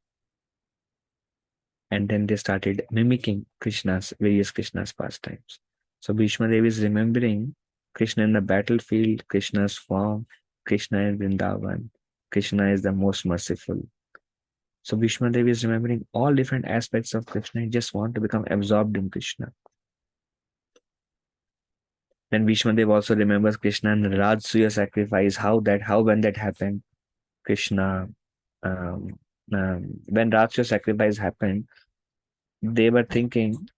then they started mimicking various Krishna's pastimes. So Bhishma Devi is remembering Krishna in the battlefield, Krishna's form, Krishna in Vrindavan. Krishna is the most merciful. So Bhishma Devi is remembering all different aspects of Krishna. He just want to become absorbed in Krishna. Then Bhishma Devi also remembers Krishna and the Rajsuya sacrifice, how when that happened. Krishna, when Rajsuya sacrifice happened, they were thinking,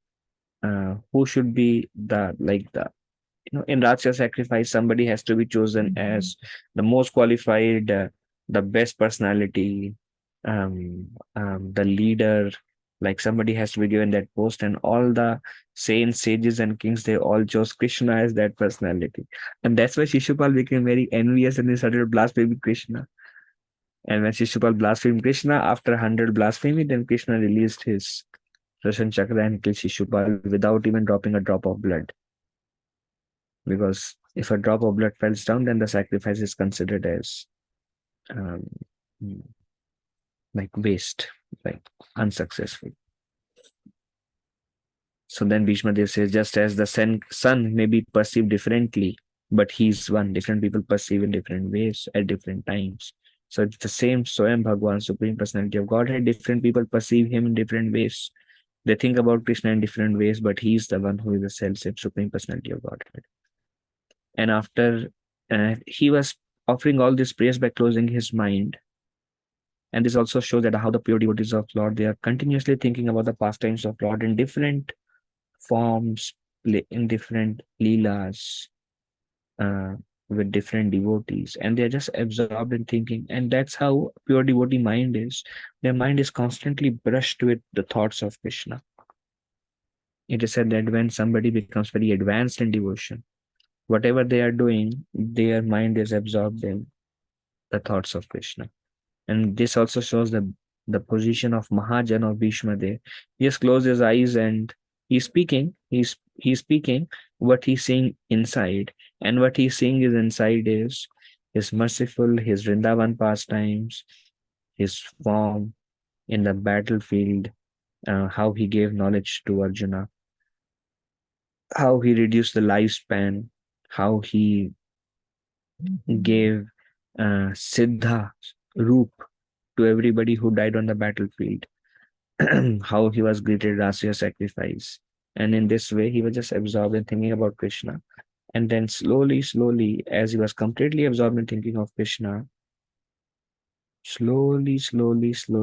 who should be in Raksha sacrifice, somebody has to be chosen as the most qualified, the best personality, the leader. Like somebody has to be given that post, and all the saints, sages, and kings, they all chose Krishna as that personality. And that's why Shishupal became very envious and he started blaspheming Krishna. And when Shishupal blasphemed Krishna, after 100 blasphemy, then Krishna released his Roshan Chakra and killed Shishupal without even dropping a drop of blood. Because if a drop of blood falls down, then the sacrifice is considered as um, like waste, like unsuccessful. So then Bhishma Dev says, just as the sun may be perceived differently, but he's one. Different people perceive in different ways at different times. So it's the same Swayam Bhagwan, Supreme Personality of Godhead. Different people perceive him in different ways. They think about Krishna in different ways, but he's the one who is the self-same Supreme Personality of Godhead. And after he was offering all this praise by closing his mind. And this also shows that how the pure devotees of Lord, they are continuously thinking about the pastimes of Lord in different forms, in different leelas, uh, with different devotees. And they're just absorbed in thinking. And that's how pure devotee mind is. Their mind is constantly brushed with the thoughts of Krishna. It is said that when somebody becomes very advanced in devotion, whatever they are doing, their mind is absorbed in the thoughts of Krishna. And this also shows the position of Mahajan or Bhishma there. He has closed his eyes and he's speaking. He's speaking what he's seeing inside. And what he's seeing is inside is his merciful, his Vrindavan pastimes, his form in the battlefield, how he gave knowledge to Arjuna, how he reduced the lifespan, how he gave Siddha Roop to everybody who died on the battlefield, how he was greeted Rasya sacrifice. And in this way, he was just absorbed in thinking about Krishna. And then slowly, as he was completely absorbed in thinking of Krishna, slowly, Bhishma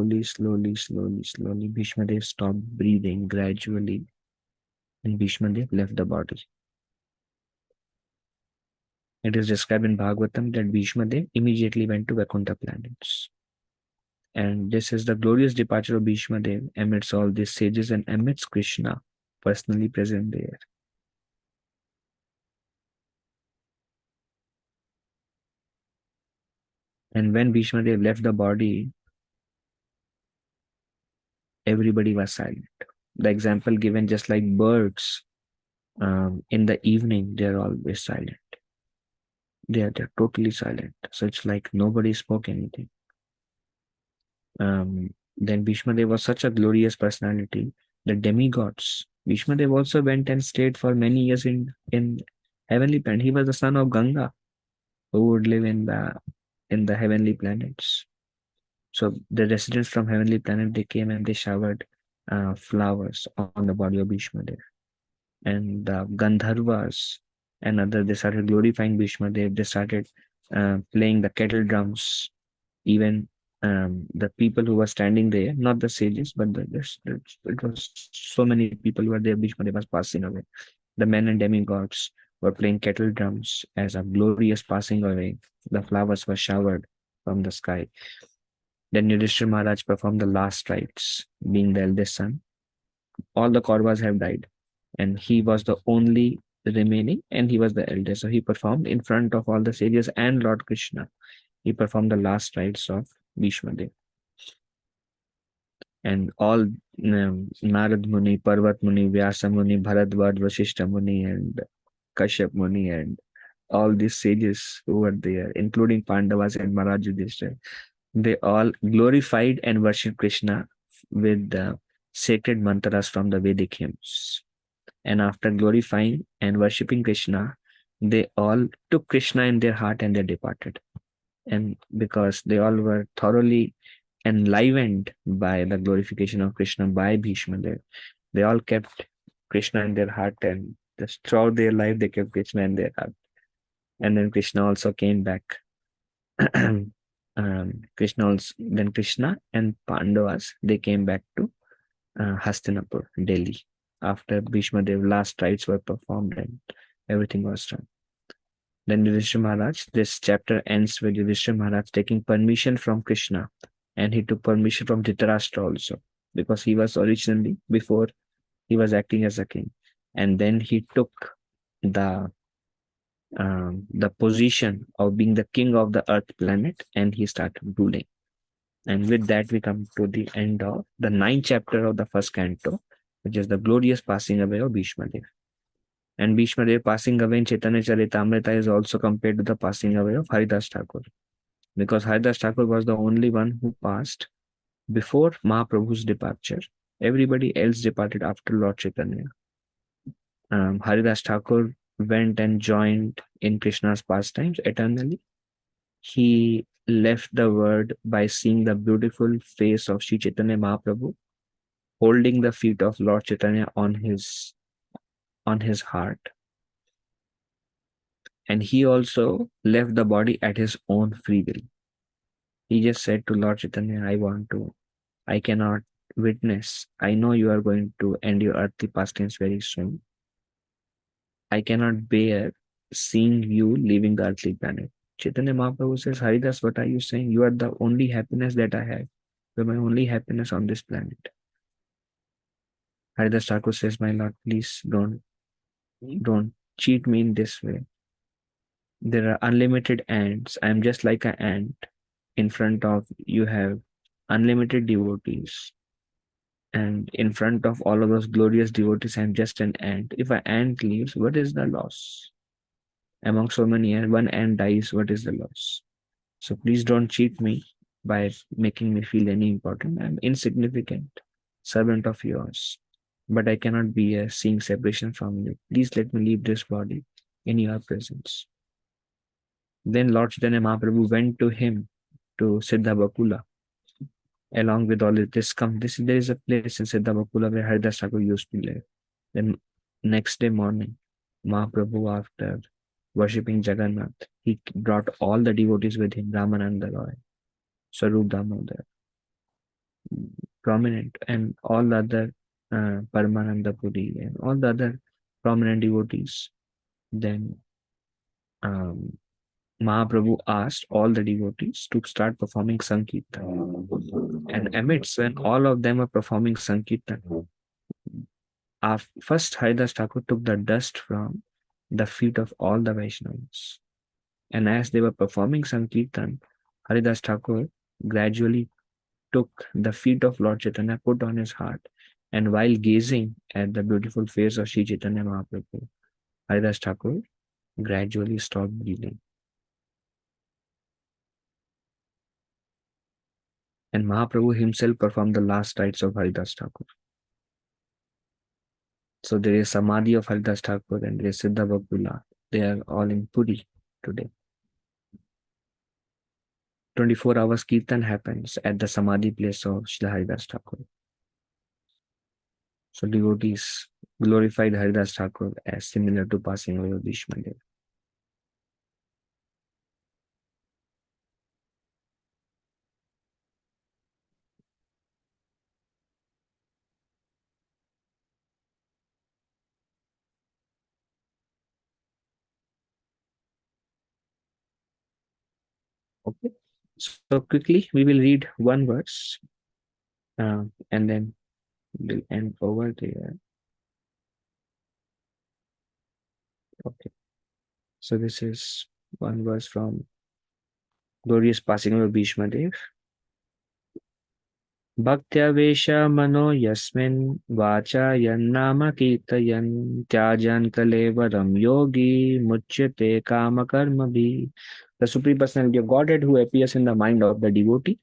Dev stopped breathing gradually, and Bhishma Dev left the body. It is described in Bhagavatam that Bhishma Dev immediately went to Vaikuntha planets. And this is the glorious departure of Bhishma Dev amidst all these sages and amidst Krishna personally present there. And when Bhishma Dev left the body, everybody was silent. The example given, just like birds in the evening, they're always silent. They're totally silent. So it's like nobody spoke anything. Then Bhishma Dev was such a glorious personality. The demigods. Bhishma Dev also went and stayed for many years in heavenly planet. He was the son of Ganga, who would live in the heavenly planets. So the residents from heavenly planet, they came and they showered flowers on the body of Bhishma Dev. And the Gandharvas and other, they started glorifying Bhishma Dev. They started playing the kettle drums. Even the people who were standing there, not the sages, but it was so many people who were there. Bhishma Dev was passing away. The men and demigods were playing kettle drums as a glorious passing away. The flowers were showered from the sky. Then Yudhishthira Maharaj performed the last rites, being the eldest son. All the Kauravas have died, and he was the only remaining, and he was the eldest. So he performed in front of all the sages and Lord Krishna. He performed the last rites of Bhishma Dev. And all Narad Muni, Parvat Muni, Vyasa Muni, Bharadwaj, Vasishta Muni, and Kashyap Muni, and all these sages who were there, including Pandavas and Maharaj Yudhishthira, they all glorified and worshipped Krishna with the sacred mantras from the Vedic hymns. And after glorifying and worshipping Krishna, they all took Krishna in their heart and they departed. And because they all were thoroughly enlivened by the glorification of Krishna by Bhishma Dev, they all kept Krishna in their heart, and just throughout their life they kept Krishna in their heart. And then Krishna also came back. Krishna and Pandavas, they came back to Hastinapur, Delhi, after Bhishma Dev last rites were performed and everything was done. Then Yudhishthira Maharaj, this chapter ends with Yudhishthira Maharaj taking permission from Krishna, and he took permission from Dhritarashtra also, because he was originally, before, he was acting as a king, and then he took the position of being the king of the earth planet, and he started ruling. And with that, we come to the end of the 9th chapter of the first canto, which is the glorious passing away of Bhishma Dev. And Bhishma Dev passing away in Chaitanya Charitamrita is also compared to the passing away of Haridas Thakur, because Haridas Thakur was the only one who passed before Mahaprabhu's departure. Everybody else departed after Lord Chaitanya. Haridas Thakur went and joined in Krishna's pastimes eternally. He left the world by seeing the beautiful face of Sri Chaitanya Mahaprabhu, holding the feet of Lord Chaitanya on his heart. And he also left the body at his own free will. He just said to Lord Chaitanya, I cannot witness. I know you are going to end your earthly pastimes very soon. I cannot bear seeing you leaving the earthly planet. Chaitanya Mahaprabhu says, Haridas, what are you saying? You are the only happiness that I have. You are my only happiness on this planet. Haridas Thakur says, my Lord, please don't cheat me in this way. There are unlimited ants. I am just like an ant. In front of you have unlimited devotees. And in front of all of those glorious devotees, I am just an ant. If an ant leaves, what is the loss? Among so many ants, one ant dies, what is the loss? So please don't cheat me by making me feel any important. I am insignificant, servant of yours. But I cannot be seeing separation from you. Please let me leave this body in your presence. Then Lord Chaitanya Mahaprabhu went to him, to Siddha Bakula. Along with all this, there is a place in Siddha Bakula where Haridas Thakur used to live. Then next day morning, Mahaprabhu, after worshipping Jagannath, he brought all the devotees with him, Ramananda Roy, Swarup Damodar, prominent, and all the other Paramananda Puri, and all the other prominent devotees. Then Mahaprabhu asked all the devotees to start performing Sankirtan. And amidst when all of them were performing Sankirtan, first Haridas Thakur took the dust from the feet of all the Vaishnavas. And as they were performing Sankirtan, Haridas Thakur gradually took the feet of Lord Chaitanya, put on his heart, and while gazing at the beautiful face of Sri Chaitanya Mahaprabhu, Haridas Thakur gradually stopped breathing. And Mahaprabhu himself performed the last rites of Haridas Thakur. So there is Samadhi of Haridas Thakur and there is Siddha Bhakula. They are all in Puri today. 24 hours Kirtan happens at the Samadhi place of Srila Haridas Thakur. So devotees glorified Haridas Thakur as similar to passing away of Bhishma Dev. Okay. So quickly we will read one verse and then we'll end over there. Okay. So this is one verse from glorious passing away of Bhishma Dev. Bhaktya mano yasmin vacha yannama kirtayan tyajan kalevaram yogi muchyate kama karma bhi. The Supreme Personality of Godhead who appears in the mind of the devotee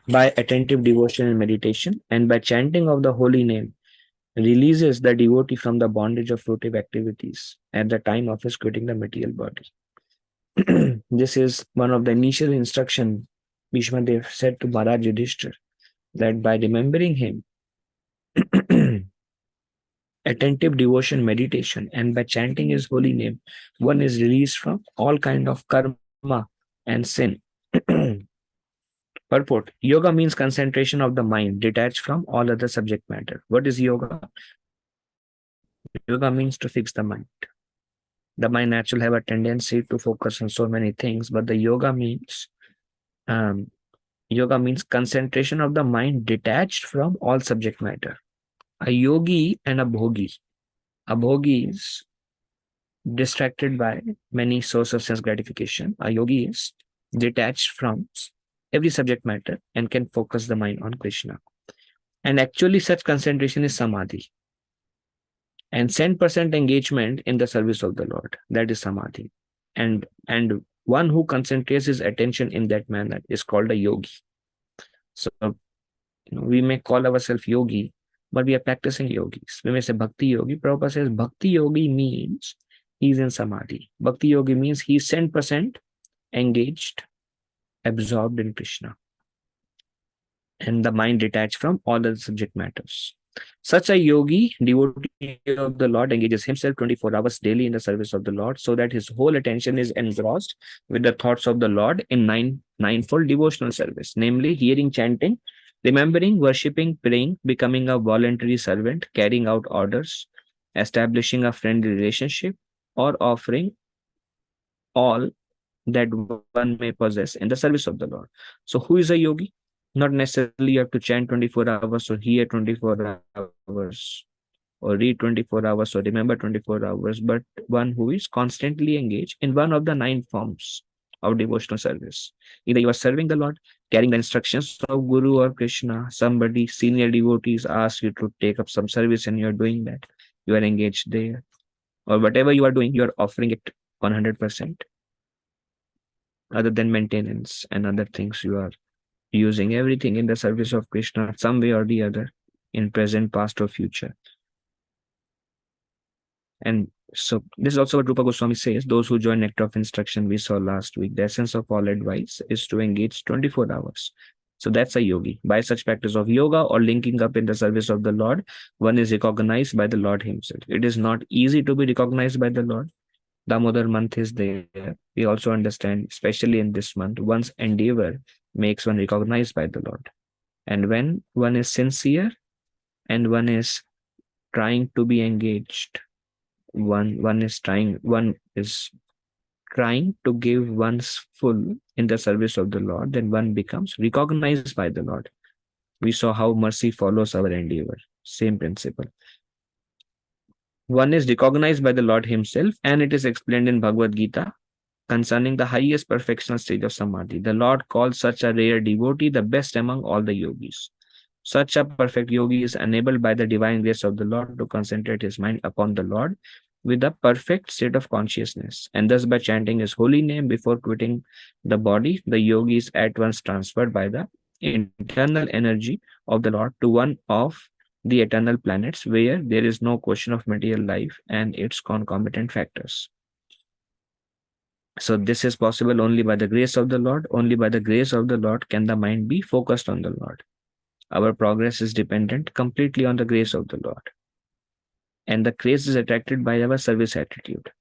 by attentive devotion and meditation and by chanting of the holy name releases the devotee from the bondage of fruitive activities at the time of his quitting the material body. This is one of the initial instruction Bhishma Dev said to Maharaj Yudhishthira, that by remembering him, attentive devotion, meditation, and by chanting his holy name, one is released from all kind of karma and sin. Purport: Yoga means concentration of the mind detached from all other subject matter. What is yoga? Yoga means to fix the mind. The mind naturally have a tendency to focus on so many things, but the yoga means concentration of the mind detached from all subject matter. A yogi and a bhogi. A bhogi is distracted by many sources of sense gratification. A yogi is detached from every subject matter and can focus the mind on Krishna. And actually such concentration is samadhi. And 100% engagement in the service of the Lord. That is samadhi. And one who concentrates his attention in that manner is called a yogi. So we may call ourselves yogi, but we are practicing yogis. We may say bhakti yogi. Prabhupada says bhakti yogi means he's in samadhi. Bhakti yogi means he's 100% engaged, absorbed in Krishna, and the mind detached from all other subject matters. Such a yogi, devotee of the Lord, engages himself 24 hours daily in the service of the Lord, so that his whole attention is engrossed with the thoughts of the Lord in ninefold devotional service, namely hearing, chanting, remembering, worshipping, praying, becoming a voluntary servant, carrying out orders, establishing a friendly relationship, or offering all that one may possess in the service of the Lord. So who is a yogi? Not necessarily you have to chant 24 hours or hear 24 hours or read 24 hours or remember 24 hours, but one who is constantly engaged in one of the 9 forms of devotional service. Either you are serving the Lord, carrying the instructions of Guru or Krishna, somebody, senior devotees ask you to take up some service and you are doing that. You are engaged there. Or whatever you are doing, you are offering it 100%. Other than maintenance and other things, you are using everything in the service of Krishna some way or the other, in present, past, or future. And so this is also what Rupa Goswami says: those who join Nectar of Instruction, we saw last week, the essence of all advice is to engage 24 hours. So that's a yogi. By such practice of yoga or linking up in the service of the Lord, one is recognized by the Lord himself. It is not easy to be recognized by the Lord. Damodar month is there. We also understand, especially in this month, one's endeavor makes one recognized by the Lord. And when one is sincere and one is trying to be engaged, one is trying to give one's full in the service of the Lord, then one becomes recognized by the Lord. We saw how mercy follows our endeavor. Same principle. One is recognized by the Lord himself, and it is explained in Bhagavad Gita concerning the highest perfectional stage of samadhi. The Lord calls such a rare devotee the best among all the yogis. Such a perfect yogi is enabled by the divine grace of the Lord to concentrate his mind upon the Lord with a perfect state of consciousness. And thus, by chanting his holy name before quitting the body, the yogi is at once transferred by the internal energy of the Lord to one of the eternal planets where there is no question of material life and its concomitant factors. So this is possible only by the grace of the Lord. Only by the grace of the Lord can the mind be focused on the Lord. Our progress is dependent completely on the grace of the Lord. And the grace is attracted by our service attitude.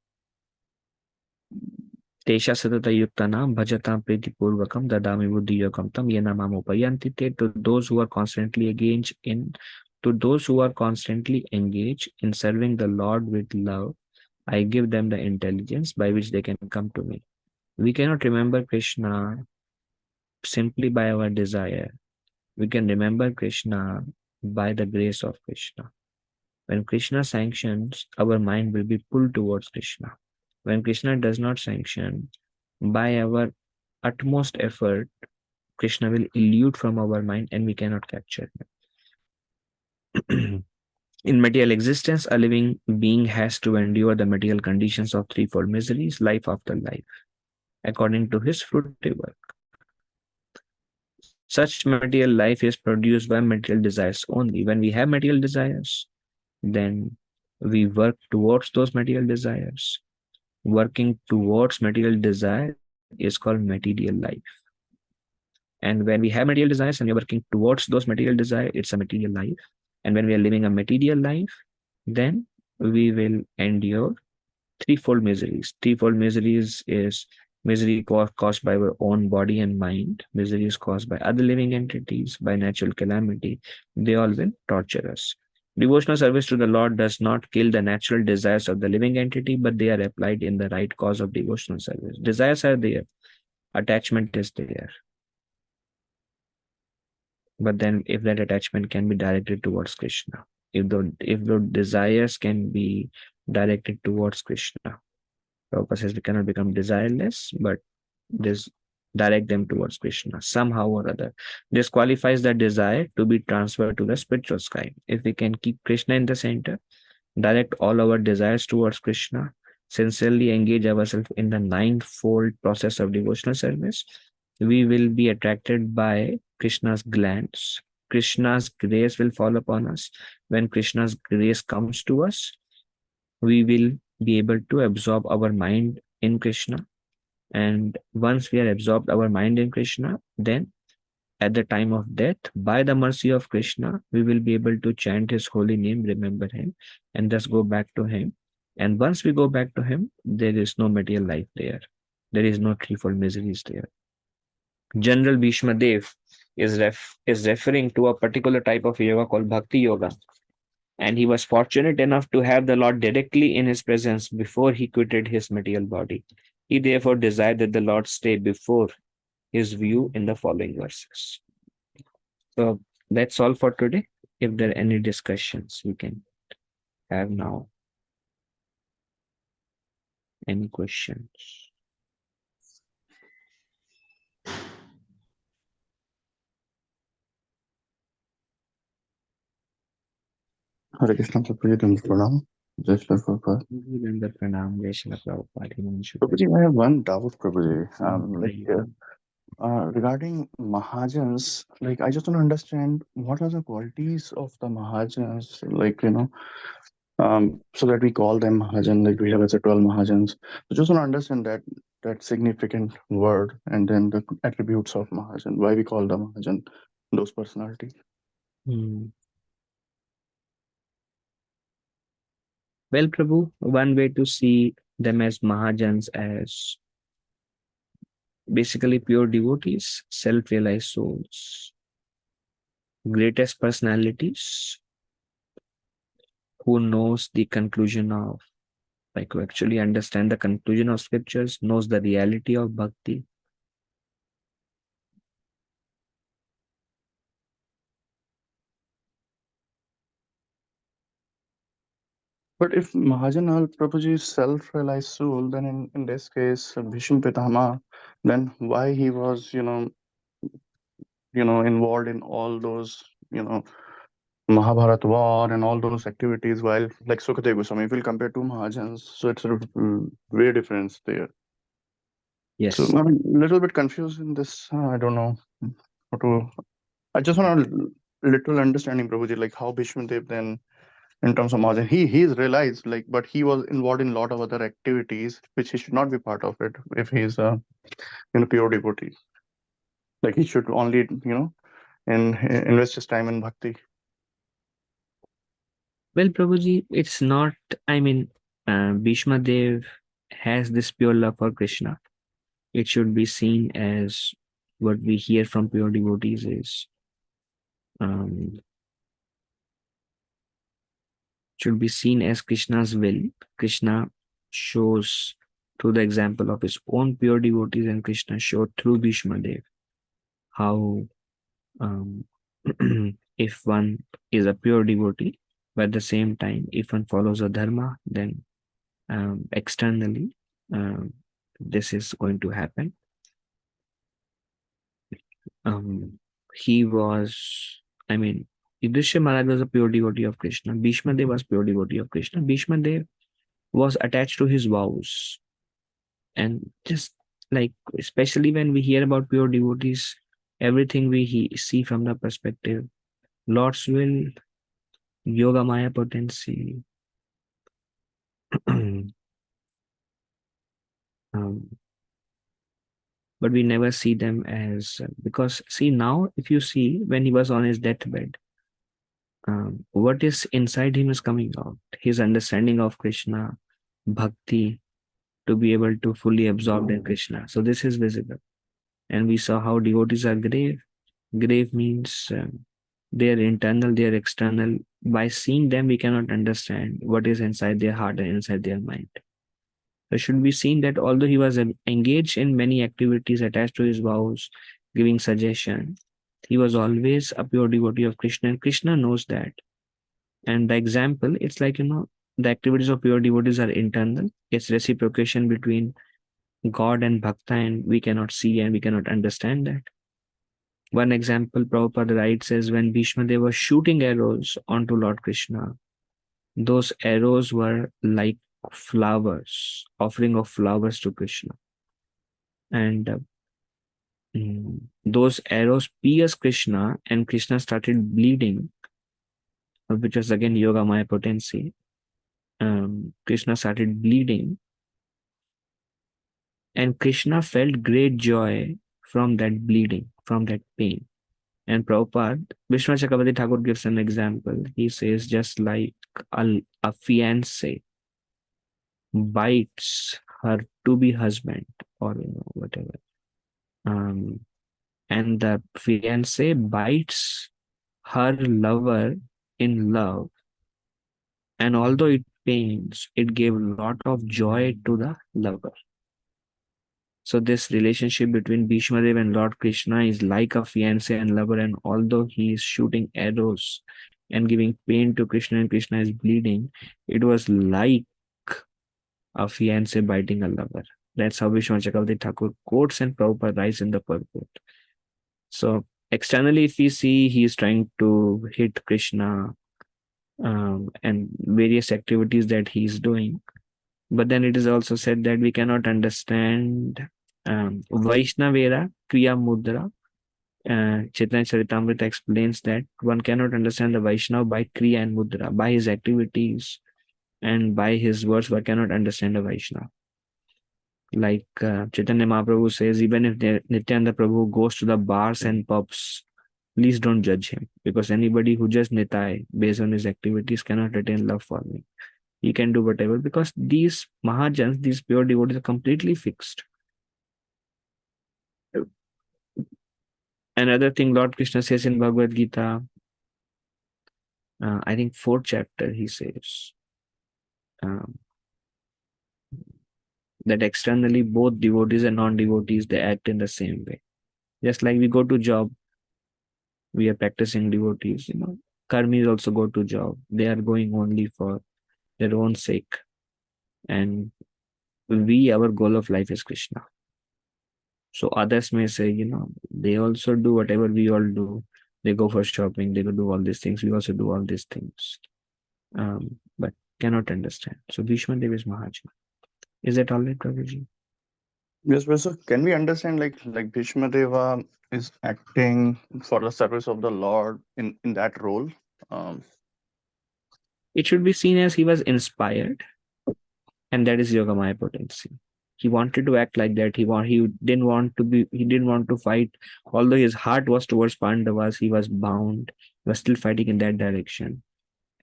Tesha satata yuktanam bhajatam priti purvakam dadami buddhi yogam tam yena mamupayanti te. To those who are constantly engaged in serving the Lord with love, I give them the intelligence by which they can come to me. We cannot remember Krishna simply by our desire. We can remember Krishna by the grace of Krishna. When Krishna sanctions, our mind will be pulled towards Krishna. When Krishna does not sanction, by our utmost effort, Krishna will elude from our mind and we cannot capture him. In material existence, a living being has to endure the material conditions of threefold miseries, life after life, according to his fruitive work. Such material life is produced by material desires only. When we have material desires, then we work towards those material desires. Working towards material desire is called material life. And when we have material desires and we are working towards those material desires, it's a material life. And when we are living a material life, then we will endure threefold miseries. Threefold miseries is misery caused by our own body and mind. Misery is caused by other living entities, by natural calamity. They all will torture us. Devotional service to the Lord does not kill the natural desires of the living entity, but they are applied in the right cause of devotional service. Desires are there, attachment is there. But then if that attachment can be directed towards Krishna, if the desires can be directed towards Krishna, Prabhupada says we cannot become desireless, but this direct them towards Krishna somehow or other. This qualifies the desire to be transferred to the spiritual sky. If we can keep Krishna in the center, direct all our desires towards Krishna, sincerely engage ourselves in the ninefold process of devotional service, we will be attracted by Krishna's glance. Krishna's grace will fall upon us. When Krishna's grace comes to us, we will be able to absorb our mind in Krishna. And once we are absorbed our mind in Krishna, then at the time of death, by the mercy of Krishna, we will be able to chant his holy name, remember him, and thus go back to him. And once we go back to him, there is no material life there. There is no threefold miseries there. General Bhishma Dev is referring to a particular type of yoga called Bhakti Yoga. And he was fortunate enough to have the Lord directly in his presence before he quitted his material body. He therefore desired that the Lord stay before his view in the following verses. So that's all for today. If there are any discussions, we can have now. Any questions? Hare Krishna, Prabhuji, Pranam. Jai Shri Prabhupada. Prabhuji, I have one doubt, Prabhuji. Regarding Mahajans, I just don't understand what are the qualities of the Mahajans, so that we call them Mahajan, like we have as a 12 Mahajans. So just want to understand that significant word and then the attributes of Mahajan, why we call them Mahajan, those personalities. Well, Prabhu, one way to see them as Mahajans as basically pure devotees, self-realized souls, greatest personalities who knows the conclusion of, who actually understand the conclusion of scriptures, knows the reality of bhakti. But if Mahajan Prabhuji is self-realized soul, then in this case, Bhishma Pitama, then why he was, involved in all those, Mahabharat war and all those activities, while like Sukadeva Goswami, if we'll compare two Mahajans, so it's a way difference there. So Yes. I'm a little bit confused in this. I don't know how to. I just want a little understanding, Prabhuji, like how Bhishma Dev then, in terms of Mahajan, he's realized like, but he was involved in a lot of other activities which he should not be part of it if he's a pure devotee. Like he should only invest his time in bhakti. Well, Prabhuji, it's not, Bhishma Dev has this pure love for Krishna. It should be seen as what we hear from pure devotees is, should be seen as Krishna's will. Krishna shows through the example of his own pure devotees, and Krishna showed through Bhishma Dev how if one is a pure devotee, but at the same time, if one follows a dharma, then externally this is going to happen. He was, Yudhishthira Maharaj was a pure devotee of Krishna. Bhishma Dev was pure devotee of Krishna. Bhishma Dev was attached to his vows. And just like, especially when we hear about pure devotees, everything we see from the perspective, Lord's will, Yoga Maya potency, but we never see them as, because see now, if you see when he was on his deathbed, what is inside him is coming out. His understanding of Krishna, bhakti, to be able to fully absorb in Krishna. So this is visible. And we saw how devotees are grave. Grave means they are internal, they are external. By seeing them, we cannot understand what is inside their heart and inside their mind. So it should be seen that although he was engaged in many activities attached to his vows, giving suggestion, he was always a pure devotee of Krishna, and Krishna knows that. And the example, it's like, the activities of pure devotees are internal. It's reciprocation between God and Bhakta, and we cannot see and we cannot understand that. One example Prabhupada writes is when Bhishma Dev was shooting arrows onto Lord Krishna, those arrows were like flowers, offering of flowers to Krishna. And those arrows pierced Krishna, and Krishna started bleeding, which was again Yoga Maya potency. Krishna started bleeding, and Krishna felt great joy from that bleeding, from that pain. And Prabhupada, Vishnu Chakravarti Thakur gives an example. He says, just like a fiancé bites her to-be husband, or whatever, and the fiancé bites her lover in love, and although it pains, it gave a lot of joy to the lover. So this relationship between Bhishma Dev and Lord Krishna is like a fiancé and lover, and although he is shooting arrows and giving pain to Krishna and Krishna is bleeding, it was like a fiancé biting a lover. That's how Vishnu Chakravarti Thakur quotes, and Prabhupada writes in the purport. So externally, if we see, he is trying to hit Krishna and various activities that he is doing. But then it is also said that we cannot understand Vaishnavera Kriya Mudra. Chaitanya Charitamrita explains that one cannot understand the Vaishnava by Kriya and Mudra. By his activities and by his words, one cannot understand a Vaishnava. Like Chaitanya Mahaprabhu says, even if Nityananda Prabhu goes to the bars and pubs, please don't judge him, because anybody who just nitai based on his activities cannot retain love for me. He can do whatever, because these Mahajans, these pure devotees, are completely fixed. Another thing Lord Krishna says in Bhagavad Gita, I think 4th chapter, he says that externally both devotees and non-devotees, they act in the same way. Just like we go to job, we are practicing devotees, karmis also go to job. They are going only for their own sake. And our goal of life is Krishna. So others may say, they also do whatever we all do. They go for shopping, they do all these things. We also do all these things. But cannot understand. So Bhishma Dev is Mahajana. Is that all right, Prabhuji? Yes, but so can we understand like Bhishma Deva is acting for the service of the Lord in that role? Um, It should be seen as he was inspired, and that is Yogamaya potency. He wanted to act like that. He didn't want to fight. Although his heart was towards Pandavas, he was bound. He was still fighting in that direction.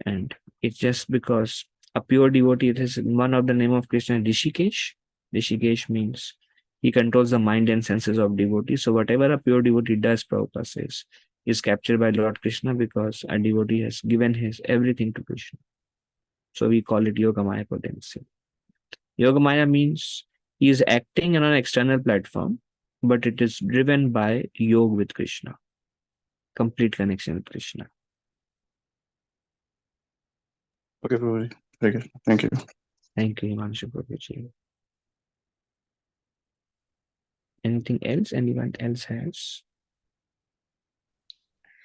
And it's just because a pure devotee, it is one of the name of Krishna, Rishikesh. Rishikesh means he controls the mind and senses of devotees. So whatever a pure devotee does, Prabhupada says, is captured by Lord Krishna because a devotee has given his everything to Krishna. So we call it Yogamaya potency. Yogamaya means he is acting on an external platform, but it is driven by yoga with Krishna. Complete connection with Krishna. okay, Prabhuji. Very good. Thank you. Thank you, Himanshu Prabhuji. Anything else anyone else has?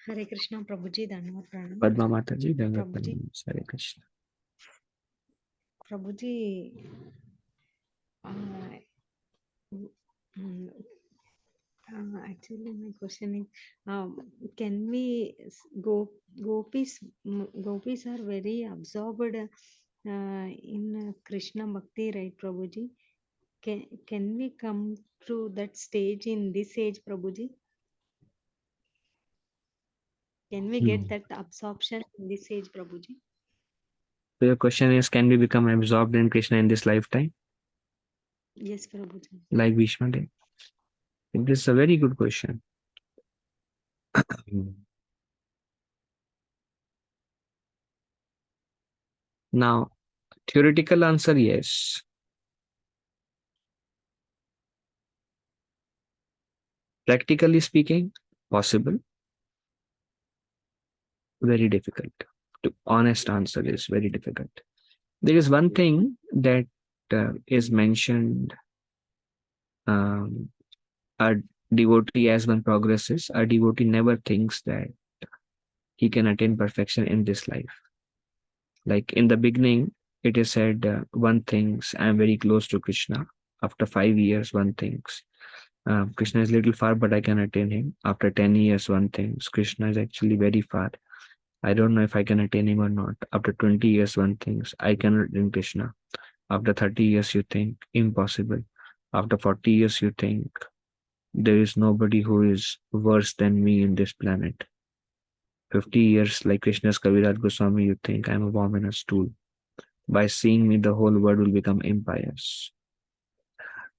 Hare Krishna Prabhuji, Dhanavad Pranam. Padma Mataji, Dhanavad Prabhuji. Pranam. Hare Krishna. Prabhuji, mm, actually my question is, can we gopis are very absorbed in Krishna Bhakti, right, Prabhuji? Can we come to that stage in this age, Prabhuji? Can we get that absorption in this age, Prabhuji? So your question is, can we become absorbed in Krishna in this lifetime? Yes, Prabhuji. Like Bhishma did? This is a very good question. Now, theoretical answer, yes. Practically speaking, possible. Very difficult. The honest answer is very difficult. There is one thing that is mentioned. A devotee, as one progresses, a devotee never thinks that he can attain perfection in this life. Like in the beginning, it is said, one thinks, I am very close to Krishna. After 5 years, one thinks, Krishna is little far, but I can attain him. After 10 years, one thinks, Krishna is actually very far. I don't know if I can attain him or not. After 20 years, one thinks, I cannot attain Krishna. After 30 years, you think, impossible. After 40 years, you think, there is nobody who is worse than me in this planet. 50 years, like Krishna's Kaviraj Goswami, you think, I'm a worm in a stool. By seeing me, the whole world will become impious.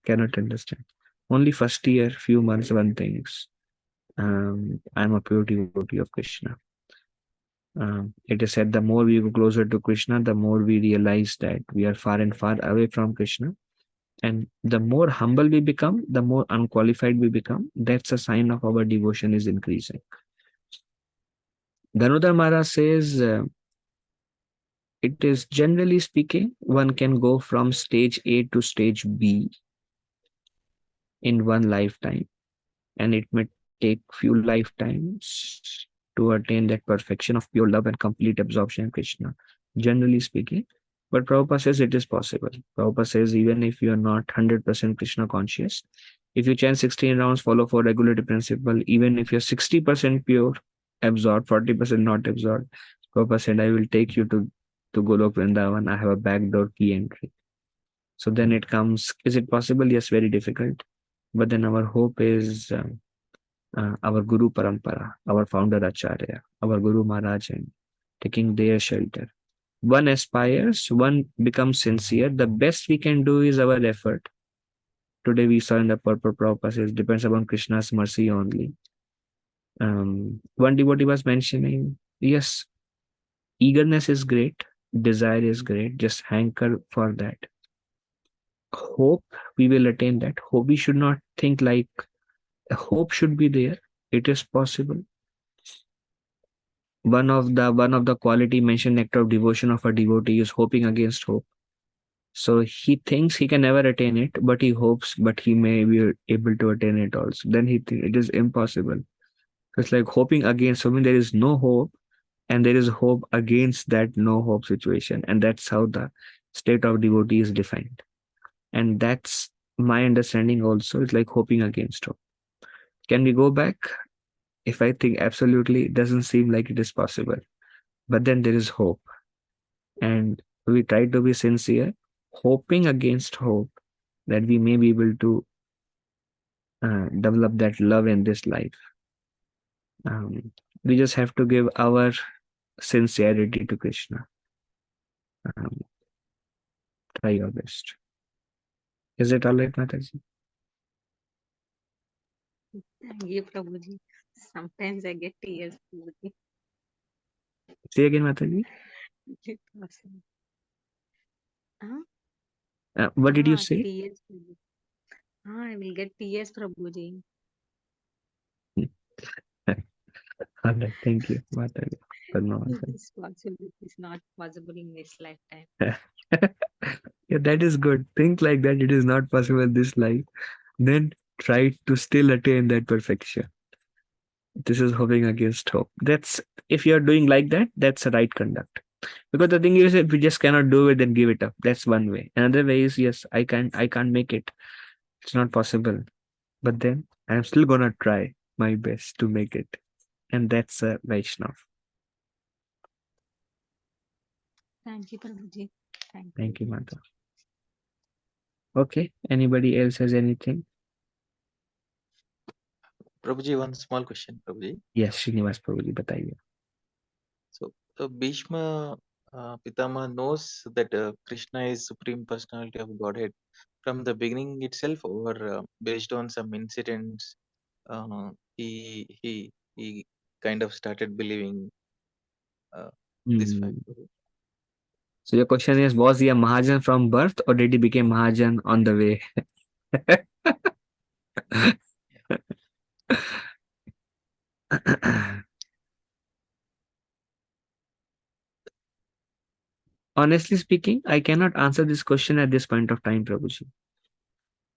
Cannot understand. Only first year, few months, one thinks, I'm a pure devotee of Krishna. It is said the more we go closer to Krishna, the more we realize that we are far and far away from Krishna. And the more humble we become, the more unqualified we become. That's a sign of our devotion is increasing. Dhanodhar Maharaj says, it is generally speaking, one can go from stage A to stage B in one lifetime. And it may take few lifetimes to attain that perfection of pure love and complete absorption in Krishna, generally speaking. But Prabhupada says it is possible. Prabhupada says even if you are not 100% Krishna conscious, if you chant 16 rounds, follow 4 regulative principle, even if you're 60% pure, absorbed, 40% not absorbed, Prabhupada said, I will take you to Golok Vrindavan. I have a backdoor key entry. So then it comes, is it possible? Yes, very difficult. But then our hope is our Guru Parampara, our founder Acharya, our Guru Maharaj, and taking their shelter. One aspires, one becomes sincere. The best we can do is our effort. Today we saw in the purport Prabhupada says, depends upon Krishna's mercy only. One devotee was mentioning, yes, eagerness is great, desire is great, just hanker for that. Hope we will attain that. Hope we should not think like hope should be there. It is possible. one of the quality mentioned nectar of devotion of a devotee is hoping against hope. So he thinks he can never attain it, but he hopes, but he may be able to attain it also. Then he thinks it is impossible. It's like hoping against something. There is no hope, and there is hope against that no hope situation. And that's how the state of devotee is defined. And that's my understanding also. It's like hoping against hope. Can we go back? If I think absolutely, it doesn't seem like it is possible. But then there is hope. And we try to be sincere, hoping against hope that we may be able to develop that love in this life. We just have to give our sincerity to Krishna. Try your best. Is it all right, Mataji? Thank you, Prabhuji. Sometimes I get tears, Prabhuji. Say again, Mataji. It was- Huh? What did you say? Tears, Prabhuji. I will get tears, Prabhuji. All right, thank you, Mataji. It is possible. It is not possible in this lifetime. Yeah, that is good. Think like that. It is not possible in this life. Then try to still attain that perfection. This is hoping against hope. That's if you're doing like that, that's a right conduct. Because the thing is, if we just cannot do it, then give it up. That's one way. Another way is yes, I can't make it. It's not possible. But then I'm still gonna try my best to make it. And that's a Vaishnav. Thank you, Prabhuji. Thank Thank you, Mata. Okay. Anybody else has anything? Prabhuji, one small question, Prabhuji. Yes, Srinivas Prabhuji, bataiye. So, Bhishma Pitama knows that Krishna is Supreme Personality of Godhead from the beginning itself, or based on some incidents, he kind of started believing this fact. Hmm. So your question is, was he a Mahajan from birth or did he become Mahajan on the way? Honestly speaking, I cannot answer this question at this point of time, Prabhuji.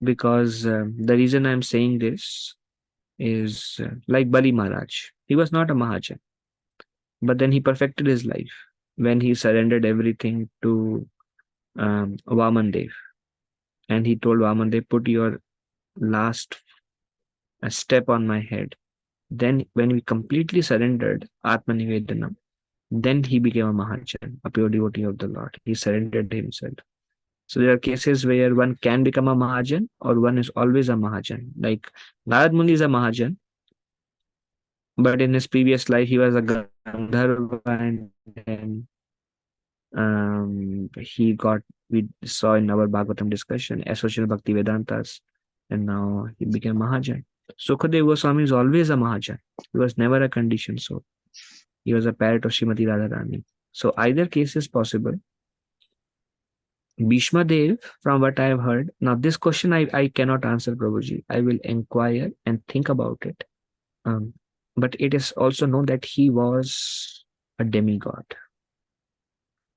Because the reason I'm saying this is like Bali Maharaj. He was not a Mahajan, but then he perfected his life when he surrendered everything to Vaman Dev. And he told Vaman Dev, put your last step on my head. Then when we completely surrendered Atmanivedanam, then he became a Mahajan, a pure devotee of the Lord. He surrendered himself. So there are cases where one can become a Mahajan or one is always a Mahajan. Like Narad Muni is a Mahajan, but in his previous life he was a Gandharva and then he got, we saw in our Bhagavatam discussion, associated Bhakti Vedantas, and now he became Mahajan. Sukhadev Goswami is always a Mahajan. He was never a conditioned soul. He was a parrot of Srimati Radharani. So either case is possible. Bhishma Dev, from what I have heard, now this question I cannot answer, Prabhuji. I will inquire and think about it. But it is also known that he was a demigod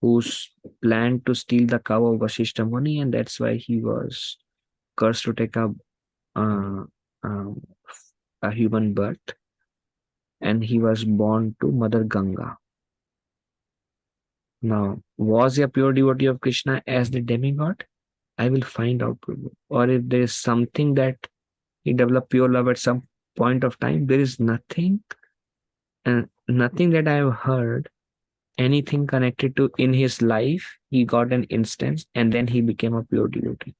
who's planned to steal the cow of Vasishta Muni, and that's why he was cursed to take uh, um, a human birth, and he was born to Mother Ganga. Now, was he a pure devotee of Krishna as the demigod? I will find out, Prabhu. Or if there is something that he developed pure love at some point of time, there is nothing, nothing that I have heard, anything connected to in his life, he got an instance and then he became a pure devotee.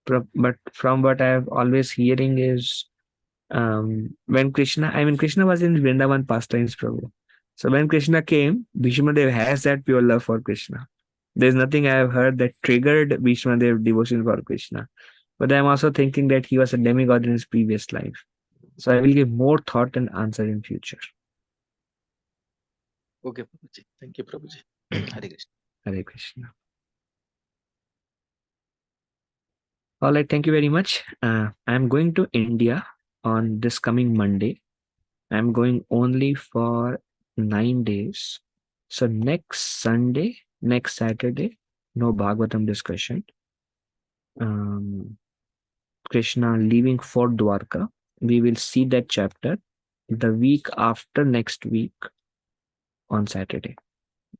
But from what I have always hearing is, when Krishna was in Vrindavan pastimes, Prabhu. So when Krishna came, Bhishma Dev has that pure love for Krishna. There's nothing I have heard that triggered Bhishma Dev devotion for Krishna. But I'm also thinking that he was a demigod in his previous life. So I will give more thought and answer in future. Okay, Prabhuji. Thank you, Prabhuji. Hare Krishna. Hare Krishna. All right, thank you very much. I'm going to India on this coming Monday. I'm going only for 9 days. So next Saturday, no Bhagavatam discussion. Krishna leaving for Dwarka. We will see that chapter the week after next week on Saturday.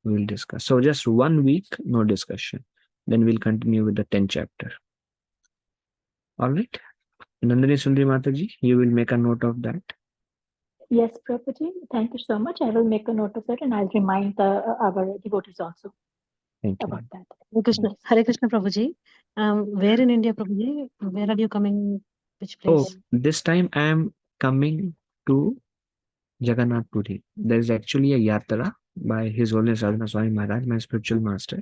We will discuss. So just 1 week, no discussion. Then we'll continue with the 10th chapter. All right. Nandini Sundari Mataji, you will make a note of that. Yes, Prabhuji. Thank you so much. I will make a note of it and I'll remind our devotees also Thank you. about that. Hare Krishna Prabhuji. Where in India, Prabhuji? Where are you coming? Which Oh, place? this time I am coming to Jagannath Puri. There is actually a yatra by His Holiness Radhana Swami Maharaj, my spiritual master.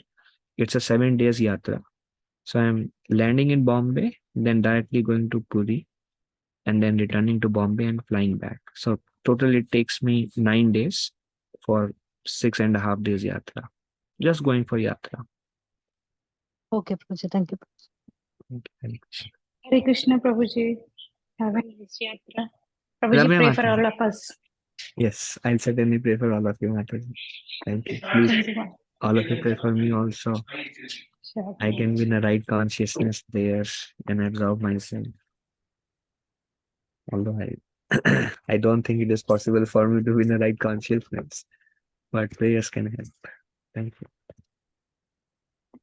It's a 7 days yatra. So I'm landing in Bombay, then directly going to Puri, and then returning to Bombay and flying back. So total it takes me 9 days for 6.5 days yatra. Just going for yatra. Okay, Prabhuji. Thank you. Thank you. Hare Krishna Prabhuji. Have a nice yatra. Love Prabhuji, you, pray for Mataji. all of us. Yes, I'll certainly pray for all of you, Mataji. Thank you. Please, Thank you. all of you pray for me also. Sure. I can be in a right consciousness there and absorb myself. Although I don't think it is possible for me to be in a right consciousness, but prayers can help. Thank you.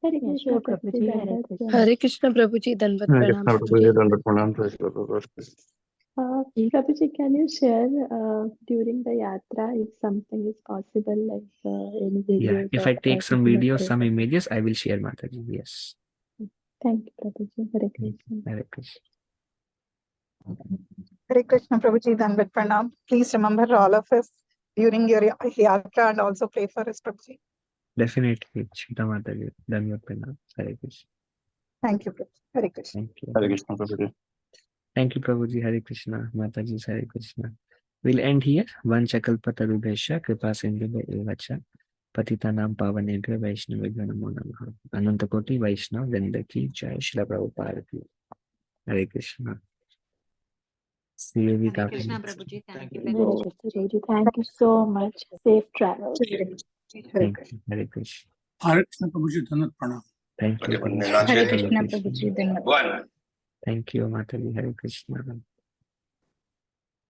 Yeah, sure, Prabhuji. Hare Krishna. Hare Krishna Prabhuji, Danvat Hare Pranam Krishna, Prabhuji. Prabhuji, Dandavat Pranam, Jai Shri Prabhuji. Prabhuji, can you share during the yatra if something is possible, like any Yeah, videos if of I take us some sitting videos, at some prayer? images, I will share, Mataji. Yes. Thank you, Prabhuji. Hare Krishna. Hare Krishna. Hare Krishna Prabhuji, Danvat Pranam. Please remember all of us during your yatra and also pray for us, Prabhuji. Definitely. Chita Mataji. Danvat Pranam. Hare Krishna. Thank you, Prabhuji. Hare Krishna. Thank you. Hare Krishna, Prabhuji. Thank you, Prabhuji. Hare Krishna. Mataji. Hare Krishna. We'll end here. Vanchakalpatarubhesha kripa sindhubhe evacha patitanam pavanebhyo vaishnavebhyo namo namaha. Anantakoti Vaishnav Vendaki Jai Shri Prabhupada ki. Hare Krishna. See you week Hare after Krishna next. Prabhuji. Thank you Thank very you. much. Hare Krishna, Prabhuji. Thank you so much. Safe travels. Hare Thank Krishna. you. Hare Krishna. Hare Krishna Prabhuji, Dandavat Pranam. Thank you. Hare Krishna Prabhuji. Danvat. Thank you, Mataji. Hare Krishna.